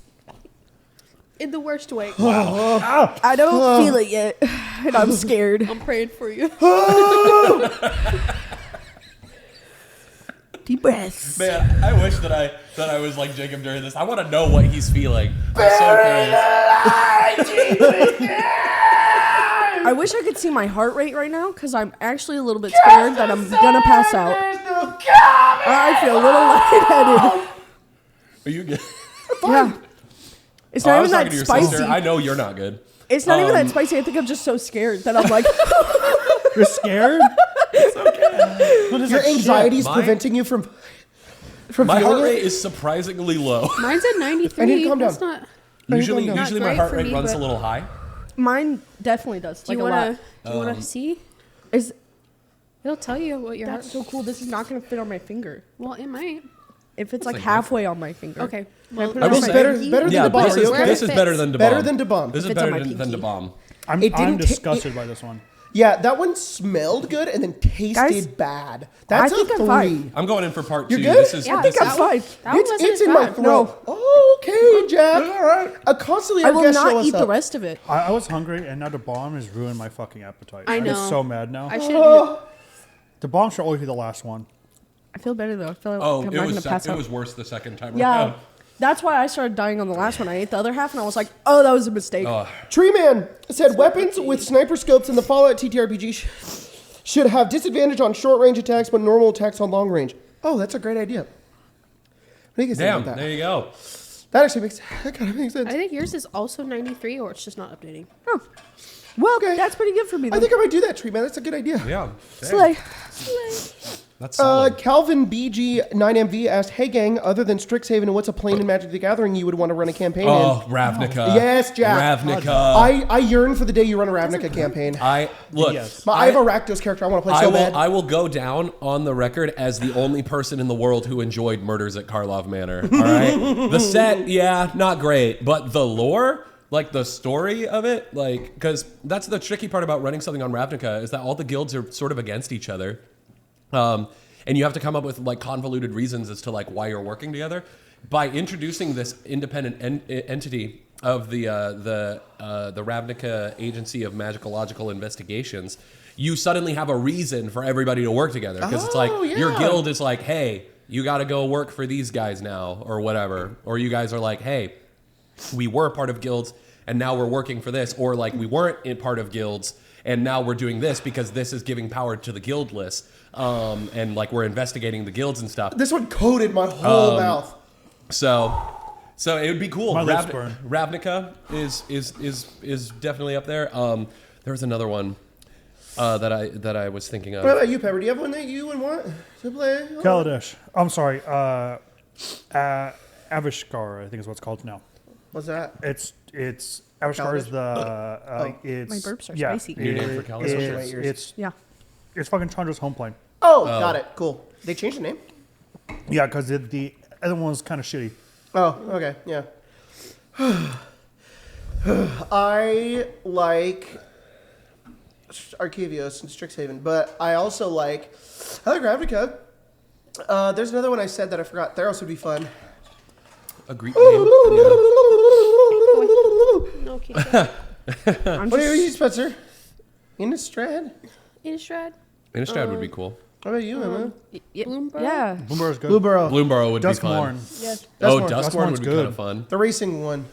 in the worst way. I don't feel it yet, and I'm scared. I'm praying for you. Deep breaths. Man, I wish that I was like Jacob during this. I want to know what he's feeling. I'm so curious. I wish I could see my heart rate right now because I'm actually a little bit scared that I'm gonna pass out. I feel a little lightheaded. Are you good? Yeah. It's Oh, not I even was that talking to your spicy. sister. I know you're not good. It's not even that spicy. I think I'm just so scared that I'm like, You're scared? What is Your that anxiety is Mine- preventing you from My feeling heart rate it. is surprisingly low. Mine's at 93. I need to calm That's down. not. Usually Not my great heart for rate me, runs a but- little high. mine definitely does. Do Like you a wanna? lot. Do you wanna see? Is It'll tell you what your heart. that's so cool? This is not gonna fit on my finger. Well, it might. if it's like like halfway on my finger. Okay. Can I Well, put it I on will my say- better pinky? than Yeah, the bomb. this is, Where this it is better fits. than the Better bomb. than the bomb. This is If it's on better my than the pinky. bomb. I'm It didn't ta- disgusted by this one. Yeah, that one smelled good and then tasted Guys, bad. That's I think a I'm 3. fine. I'm going in for part You're 2. good? This is, Yeah, this I think is I'm fine. That one It's wasn't in as my bad. throat. Oh, okay, Jack. All right. Constantly, I our will guests show not us eat the up. rest of it. I was hungry, and now the bomb has ruined my fucking appetite. I I'm know. so mad now. I should. Oh, The bomb should always be the last one. I feel better though. I feel like Oh, I'm it not was, gonna pass it out. was worse the second time Yeah, around. that's why I started dying on the last one. I ate the other half, and I was like, "Oh, that was a mistake." Oh, Tree Man said weapons with sniper scopes in the Fallout TTRPG should have disadvantage on short range attacks, but normal attacks on long range. Oh, that's a great idea. What do you guys think damn, about that? there you go. That actually makes that kind of makes sense. I think yours is also 93, or it's just not updating. Oh. Well, Okay. that's pretty good for me. I Then. think I might do that, Tree Man. That's a good idea. Yeah. damn. Slay. That's solid. Calvin BG9MV asked, "Hey gang, other than Strixhaven, what's a plane in Magic the Gathering you would want to run a campaign Oh, in?" Ravnica. Yes, Jack. Ravnica. I yearn for the day you run a Ravnica campaign. Look. Yes. I have a Rakdos character I want to play so bad. I will go down on the record as the only person in the world who enjoyed Murders at Karlov Manor. All right, the set, yeah, not great, but the lore, like the story of it, like because that's the tricky part about running something on Ravnica is that all the guilds are sort of against each other, and you have to come up with like convoluted reasons as to like why you're working together. By introducing this independent entity of the Ravnica Agency of Magicological Investigations, you suddenly have a reason for everybody to work together because it's like Oh, your yeah. guild is like, hey, you got to go work for these guys now or whatever, or you guys are like, hey, we were part of guilds and now we're working for this, or like we weren't in part of guilds and now we're doing this because this is giving power to the guildless, and like we're investigating the guilds and stuff. This one coated my whole mouth. So it would be cool. My lips burn. Ravnica is definitely up there. There was another one that I was thinking of. What about you, Pepper? Do you have one that you would want to play? Kaladesh. I'm sorry. Avishkar, I think is what it's called now. What's that? It's Avishkar is the it's My burps are yeah, spicy. New name for Kaladesh. Yeah. It's fucking Chandra's home plane. Oh, got it. Cool. They changed the name? Yeah, because the other one was kind of shitty. Oh, okay. Yeah. I like Arcavios and Strixhaven, but I also like Ravnica. There's another one I said that I forgot. Theros would be fun. A Greek name. No, keep going. I'm What are just, you, Spencer? Innistrad? Innistrad? Innistrad would be cool. What about you, Emma? Bloomberg? yeah. Bloomberg's good. Blueborough. Bloomborough would be Duskmorn. fun. Yes. Oh, Duskmorn. Duskmorn would be Duskmorn's kind good. of fun. The racing one.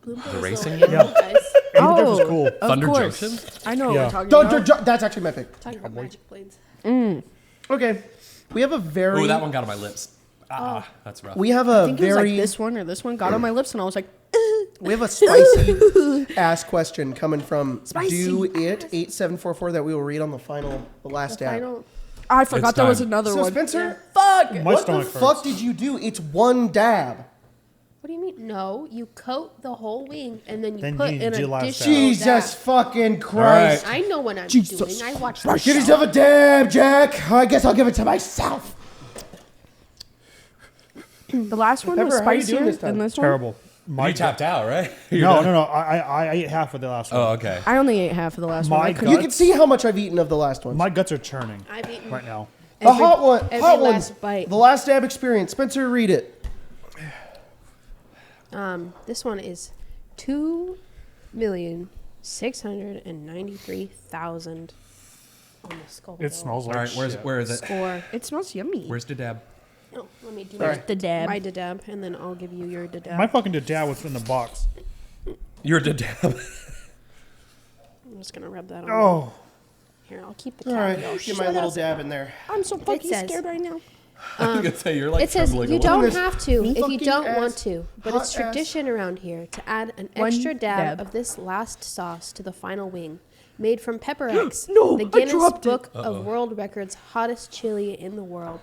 The racing one? one? Guys, Angel Death is cool. Of Thunder course. Junction? I know Yeah. what we're talking about. That's actually my pick. talking about magic blades. Okay. We have a very... Oh, that one got on my lips. That's rough. We have I a think it was like very... this one or this one got on my lips, and I was like, We have a spicy ass question coming from Spicy Do It 8744 that we will read on the last The app. final. I forgot It's there was time. another So one. Spencer, Fuck. My what the stomach fuck hurts. did you do? It's one dab. What do you mean? No, you coat the whole wing and then you Then put you an do last additional Jesus dab. fucking Christ. I know what I'm Jesus doing. I watched the Get show. yourself a dab, Jack. I guess I'll give it to myself. The last one was Pepper, how are you doing spicier this time? than this one. Terrible. You tapped out, right? No. I ate half of the last one. Oh, okay. I only ate half of the last one. My I God. couldn't. You can see how much I've eaten of the last one. My guts are churning I've eaten right now. The hot one. every Hot last ones. bite. The last dab experience. Spencer, read it. This one is 2,693,000 on the skull. It smells like All right, shit. where is it? Score. It smells yummy. Where's the dab? Oh, let me do Sorry. my, the dab? my dab, and then I'll give you your dab. My fucking dad was in the box. You're the dab. I'm just gonna rub that on. Oh, Here, I'll keep the All cat. right. Get my little dab in there. I'm so fucking says- scared right now. I was gonna say you're like It says trembling you a little. don't This have to if you fucking don't ass, want to, but hot it's ass. tradition around here to add an One extra dab dab. of this last sauce to the final wing. Made from Pepper X, No, the I Guinness dropped it. Book of World Records hottest chili in the world.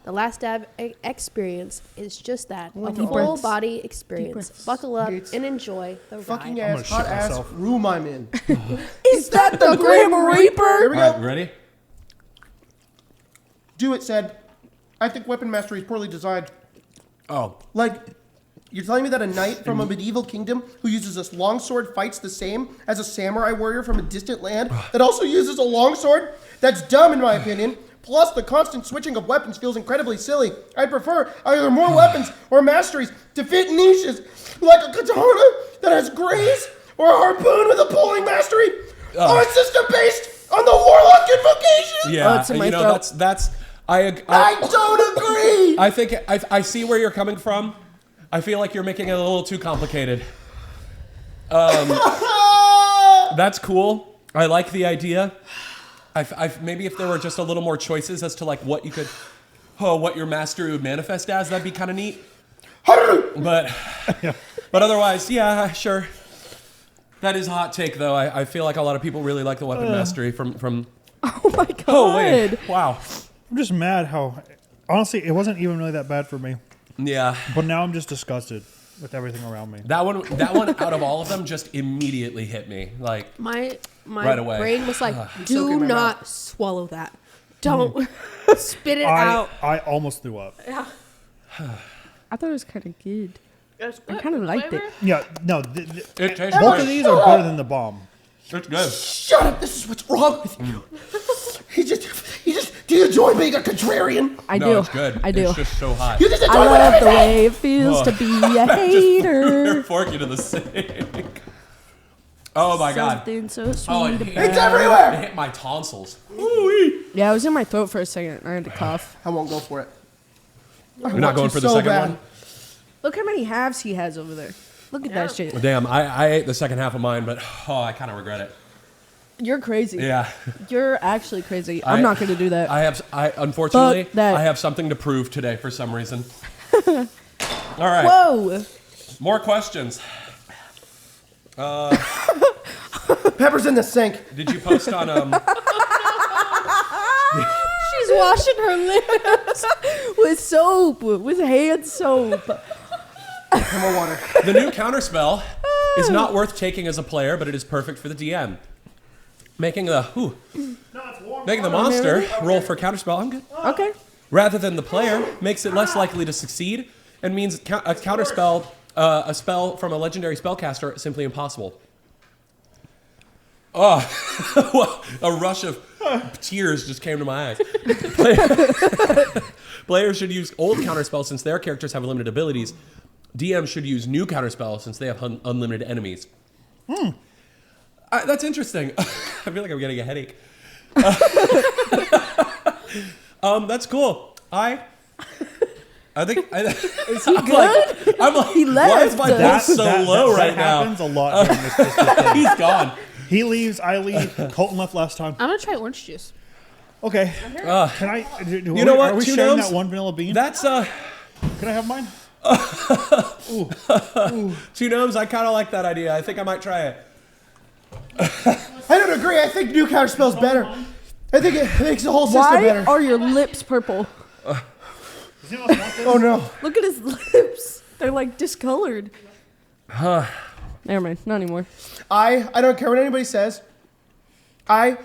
The last dab experience is just that, a Deep full breaths. body experience. breaths. Buckle up It's and enjoy the Fucking ride. ass, gonna hot shit ass myself. room I'm in. Is that the Grim Here Reaper? we All go. right, ready? Do it, said. I think weapon mastery is poorly designed. Oh, Like, you're telling me that a knight from a medieval kingdom who uses a longsword fights the same as a samurai warrior from a distant land that also uses a longsword? That's dumb, in my opinion. Plus, the constant switching of weapons feels incredibly silly. I prefer either more weapons or masteries to fit niches, like a katana that has graze or a harpoon with a pulling mastery, or a system based on the warlock invocation. yeah. it's in my you know, throat. that's. I don't agree. I think I see where you're coming from. I feel like you're making it a little too complicated. That's cool. I like the idea. Maybe if there were just a little more choices as to like what you could, what your mastery would manifest as, that'd be kind of neat. But otherwise, yeah, sure. That is a hot take, though. I feel like a lot of people really like the weapon mastery from. Oh my god. Oh wait! Wow. I'm just mad how, honestly, it wasn't even really that bad for me. Yeah. But now I'm just disgusted with everything around me. That one out of all of them just immediately hit me. Like My Right away. brain was like, soaking do my not swallow that. Don't spit it out. I almost threw up. Yeah. I thought it was kind of good. I kind of liked it. Yeah, no, it tastes both great. of these are better than the bomb. It's good. Shut up! This is what's wrong with you. He just. Do you enjoy being a contrarian? I No, do. it's good. I do. It's just so hot. You just enjoy I love whatever the way it feels to be a hater. Fork you to the sink. Oh my god. Something so sweet Oh, about It's everywhere. It hit my tonsils. Yeah, it was in my throat for a second. I had to cough. I won't go for it. You're not going for the second one? Look how many halves he has over there. Look at that shit. Damn, I ate the second half of mine, but I kind of regret it. You're crazy. Yeah. You're actually crazy. I'm not going to do that. I unfortunately, Fuck that. I have something to prove today for some reason. All right. Whoa. More questions. Pepper's in the sink. Did you post on She's washing her lips with soap, with hand soap. And more water. the new counterspell is not worth taking as a player, but it is perfect for the DM. Making the monster roll for counterspell. I'm good. Okay. Rather than the player, makes it less likely to succeed, and means a counterspell, a spell from a legendary spellcaster, simply impossible. Oh, a rush of tears just came to my eyes. Players should use old counterspells since their characters have limited abilities. DMs should use new counterspells since they have unlimited enemies. That's interesting. I feel like I'm getting a headache. That's cool. I think. Is he good? I'm like, He why is my left. voice so low right that now? happens a lot during this thing. He's gone. He leaves, I leave. Colton left last time. I'm going to try orange juice. Okay. Can I? You know what? Are we Two sharing gnomes? that one vanilla bean? That's Can I have mine? Two gnomes. I kind of like that idea. I think I might try it. I don't agree. I think new counterspell's better. I think it makes the whole system Why better. are your lips purple? Does anyone else want this? Oh no. Look at his lips. They're like discolored. Never mind. Not anymore. I don't care what anybody says. The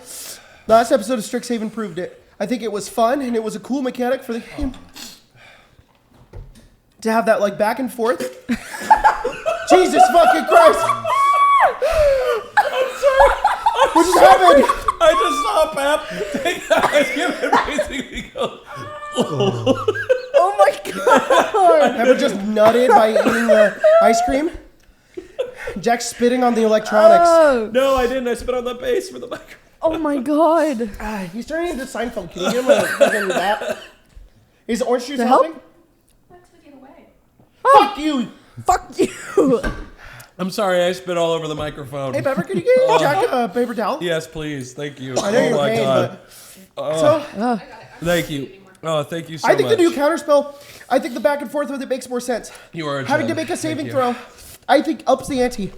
last episode of Strixhaven proved it. I think it was fun and it was a cool mechanic for the game. To have that like back and forth. Jesus fucking Christ! I'm sorry. What just happened? I just saw Pep take that ice cream and basically go. Oh my god. Pepper just nutted by eating the ice cream. Jack's spitting on the electronics. Oh, No, I didn't. I spit on the base for the microphone. oh my god. He's turning into Seinfeld. Can you get him a fucking that? Is orange juice To help? helping? Oh, Fuck you! fuck you. I'm sorry, I spit all over the microphone. Hey Pepper, can you get Jack a paper towel? Yes, please. Thank you. I know Oh you're my pain, god. but so Thank you. Oh, thank you so I think much. the new counterspell. I think the back and forth with it makes more sense. You are a Having to gem. make a saving Thank you. throw, I think ups the ante.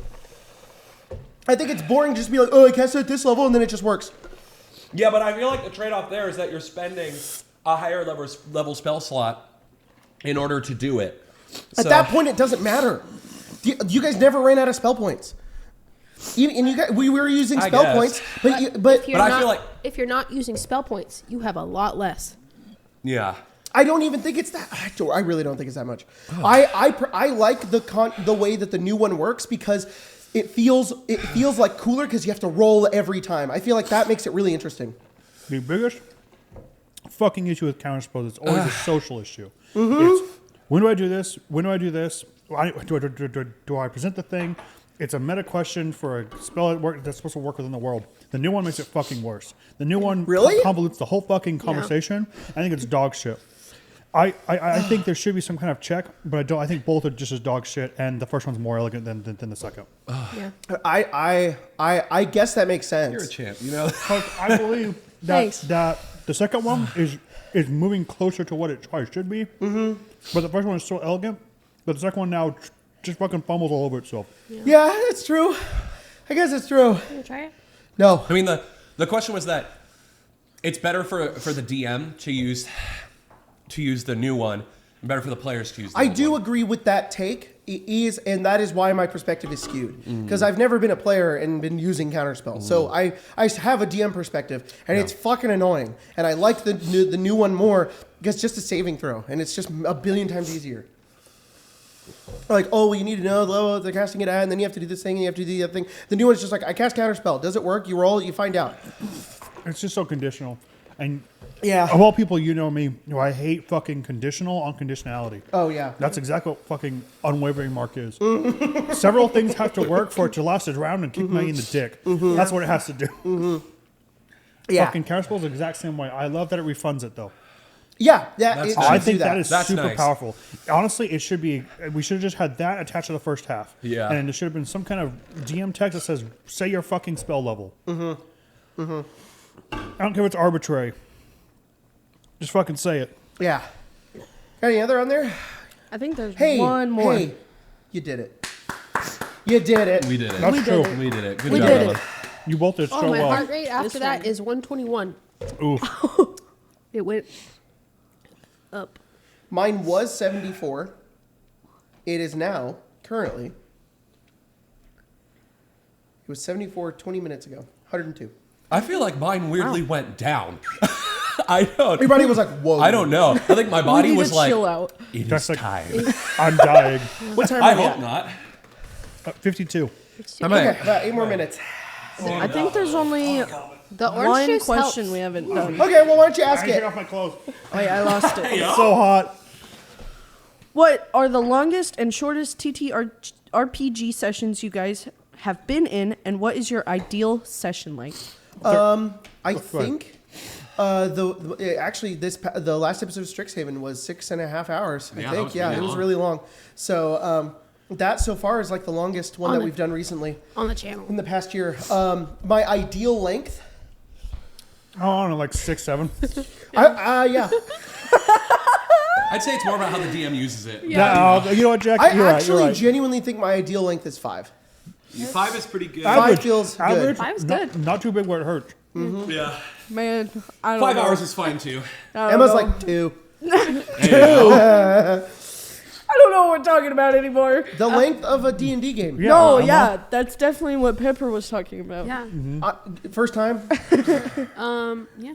I think it's boring just to be like, oh, I cast it at this level, and then it just works. Yeah, but I feel like the trade-off there is that you're spending a higher level spell slot in order to do it. At that point, it doesn't matter. You guys never ran out of spell points. And you guys, we were using I spell guess. points, but If you're But I not, feel like- if you're not using spell points, you have a lot less. Yeah. I don't even think it's that. I really don't think it's that much. I like the way that the new one works because it feels like cooler because you have to roll every time. I feel like that makes it really interesting. The biggest fucking issue with counterspells is always a social issue. It's when do I do this? When do I do this? Do I present the thing? It's a meta question for a spell that's supposed to work within the world. The new one makes it fucking worse. The new one convolutes the whole fucking conversation. I think it's dog shit. I think there should be some kind of check, but I don't. I think both are just as dog shit, and the first one's more elegant than the second. Yeah. I guess that makes sense. You're a champ, you know. I believe that the second one is moving closer to what it should be. Mm-hmm. But the first one is so elegant, but the second one now just fucking fumbles all over itself. Yeah, that's true. I guess it's true. Can you try it? No. I mean, the question was that it's better for the DM to use the new one, and better for the players to use the old do one. agree with that take. It is, and that is why my perspective is skewed. Because I've never been a player and been using counterspell. So I have a DM perspective, and it's fucking annoying. And I like the new one more because it's just a saving throw, and it's just a billion times easier. Like, oh, you need to know the level they're casting it at, and then you have to do this thing, and you have to do the other thing. The new one's just like, I cast counterspell. Does it work? You roll, you find out. It's just so conditional. And Yeah. of all people, you know me, I hate fucking conditional on conditionality. Oh, yeah. That's exactly what fucking unwavering mark is. Several things have to work for it to last its round and kick me in the dick. That's what it has to do. Yeah. Fucking counterspell is the exact same way. I love that it refunds it though. Yeah. That's It nice. should I do think that is That's super nice. powerful. Honestly, it should be. We should have just had that attached to the first half. Yeah. And there should have been some kind of DM text that says, "Say your fucking spell level." I don't care if it's arbitrary. Just fucking say it. Yeah. Got any other on there? I think there's Hey. one more. Hey. You did it. You did it. We did it. That's We true. did it. We did it. Good We job, did Ella. it. You both did so Oh, my well. heart rate after This that one. is 121. Oof. It went up. Mine was 74. It is now, currently, it was 74 20 minutes ago. 102. I feel like mine weirdly went down. I don't. Everybody was like, whoa. I don't know. I think my body we need was to like, chill out. it That's is like- time. I'm dying. What time I are we hope at? not. 52. Okay, about 8 more minutes. I think there's only The orange one juice question helps. we haven't done. Okay, well, why don't you I ask take it? off my clothes. Wait, I lost it. It's so hot. What are the longest and shortest TTRPG sessions you guys have been in, and what is your ideal session length? I think the last episode of Strixhaven was 6.5 hours. Yeah, I that think. was Yeah, really it was long. really long. So that so far is like the longest one On that the- we've done recently On the channel. in the past year. My ideal length. Oh, I don't know, like 6, 7. Yeah. I'd say it's more about how the DM uses it. No, you know what, Jack? I You're right. actually You're right. genuinely think my ideal length is 5. 5 is pretty good. Five feels good. Average, 5 is not, good. not too big where it hurts. Yeah. Man, I don't 5 know. hours is fine too. I don't Emma's know. like 2. I don't know what we're talking about anymore. The length of a D&D game. Yeah, No, uh-huh. yeah, that's definitely what Pepper was talking about. Yeah. First time. Yeah.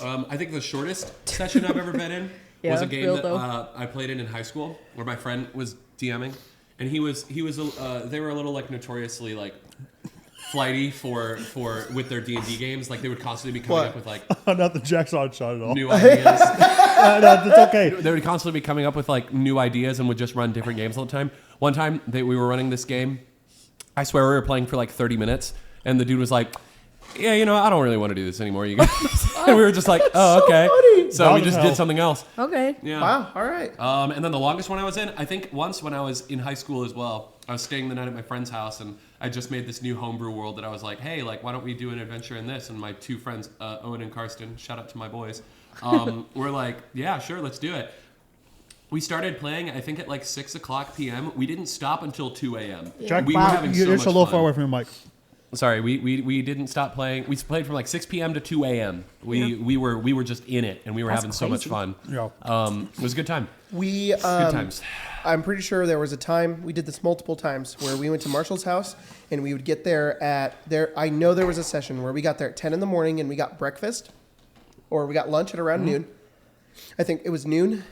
I think the shortest session I've ever been in was Yeah, a game real that though. I played in high school, where my friend was DMing, and he was they were a little like notoriously like flighty for with their D&D games. Like they would constantly be coming What? up with like Not the Jack's on shot at all. new ideas. No, it's okay. They would constantly be coming up with like new ideas and would just run different games all the time. One time we were running this game. I swear we were playing for like 30 minutes, and the dude was like, "Yeah, you know, I don't really want to do this anymore, you guys." And we were just like, "Oh, okay." funny. So Wild we as just hell. did something else. Okay. Yeah. Wow. All right. And then the longest one I was in, I think once when I was in high school as well, I was staying the night at my friend's house, and I just made this new homebrew world that I was like, hey, like, why don't we do an adventure in this? And my two friends, Owen and Karsten, shout out to my boys, were like, yeah, sure, let's do it. We started playing, I think, at like 6 o'clock p.m. We didn't stop until 2 a.m. Jack, We were having so you're much just a little fun. far away from your mic. Sorry, we didn't stop playing. We played from like 6 p.m. to 2 a.m. We were just in it, and we were That's having so much crazy. fun. Yeah. It was a good time. We Good times. I'm pretty sure there was a time we did this multiple times where we went to Marshall's house and we would get there at there. I know there was a session where we got there at 10 in the morning and we got breakfast, or we got lunch at around noon, I think it was noon,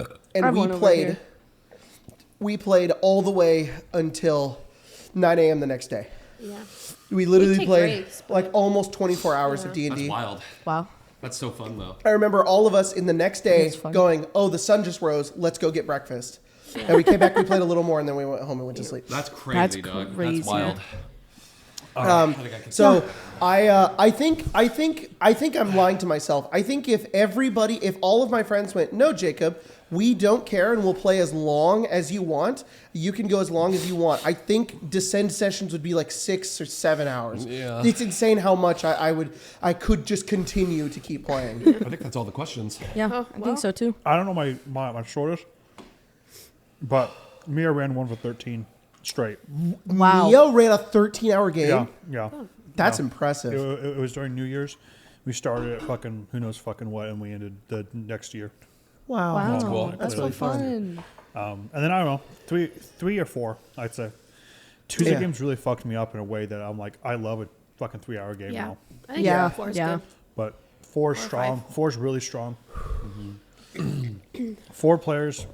I and have we one over played. here. We played all the way until 9 a.m. the next day. Yeah. We literally take played breaks, but- like almost 24 hours of That's D&D. wild. Wow. That's so fun though. I remember all of us in the next day It's fun. going, "Oh, the sun just rose. Let's go get breakfast." And we came back. We played a little more, and then we went home and went to sleep. That's crazy, That's dog. crazy. That's wild. So I think I'm lying to myself. I think if all of my friends went, "No, Jacob, we don't care and we'll play as long as you want. You can go as long as you want." I think Descend sessions would be like 6 or 7 hours. Yeah. It's insane how much I could just continue to keep playing. I think that's all the questions. Yeah, Oh, I well. think so too. I don't know my shortest, but Mia ran one for 13 straight. Wow. Neo ran a 13-hour game. Yeah. That's Yeah. impressive. It was during New Year's. We started at fucking who knows fucking what, and we ended the next year. Wow. Wow, That's cool. that's That's so really fun. fun. And then I don't know, three or four, I'd say. Tuesday Yeah. games really fucked me up in a way that I'm like, I love a fucking 3-hour game Yeah. now. I think Yeah, four is yeah. good. But four's Or strong. Four's really strong. 4 players.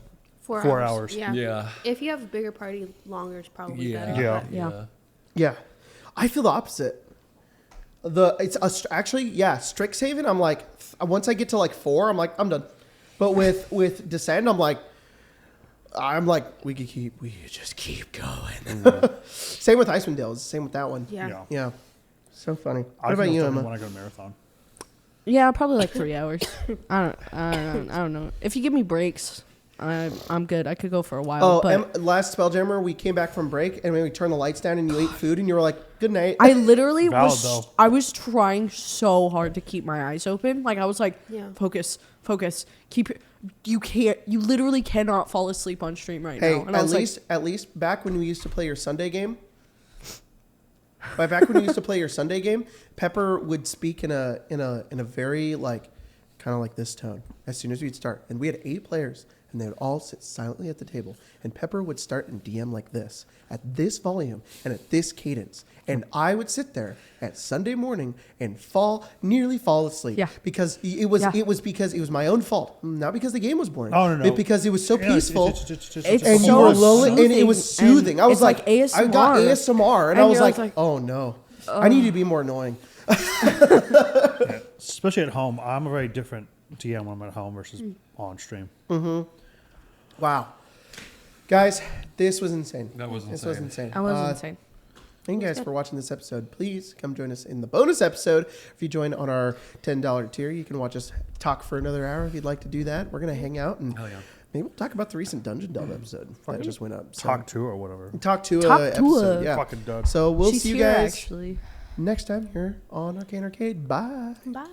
4 4 hours. hours. Yeah. Yeah. If you have a bigger party, longer is probably Yeah. better. Yeah. but- Yeah. Yeah, I feel the opposite. Actually, Strixhaven. I'm like, once I get to like 4, I'm like, I'm done. But with Descend, I'm like, we could just keep going. Same with Icewind Dale. Same with that one. Yeah. Yeah. So funny. I What about feel you, something Emma? when I go to marathon. Yeah, probably like 3 hours. I don't know. If you give me breaks, I'm good. I could go for a while. Oh, but last Spelljammer, we came back from break and when we turned the lights down and you ate food and you were like, "Good night." I literally Valid, though. I was trying so hard to keep my eyes open. Like I was like, Yeah. focus. You literally cannot fall asleep on stream right Hey, now. And I was at least back when we used to play your Sunday game. Back when we used to play your Sunday game, Pepper would speak in a very like kind of like this tone as soon as we'd start, and we had 8 players, and they would all sit silently at the table, and Pepper would start and DM like this at this volume and at this cadence, and I would sit there at Sunday morning and nearly fall asleep. Yeah. Because it was Yeah. because it was my own fault, not because the game was boring. Oh, no. but because it was so Yeah, peaceful. it's It's And you so were lonely, and it was soothing, soothing. and I was it's like I got ASMR. ASMR, and I And was you're like, like, oh no, I need to be more annoying. Especially at home. I'm a very different DM when I'm at home versus on stream. Wow, guys, this was insane. That was This was insane. insane. I was insane. Thank you guys for watching this episode. Please come join us in the bonus episode. If you join on our $10 tier, you can watch us talk for another hour if you'd like to do that. We're gonna hang out and Hell yeah. maybe we'll talk about the recent Dungeon Delve episode that just went up. So, Talk to or whatever. talk to Talk a to episode. a- Yeah. Fucking dud. So we'll She's see you here, guys actually. next time here on Arcane Arcade. Bye. Bye.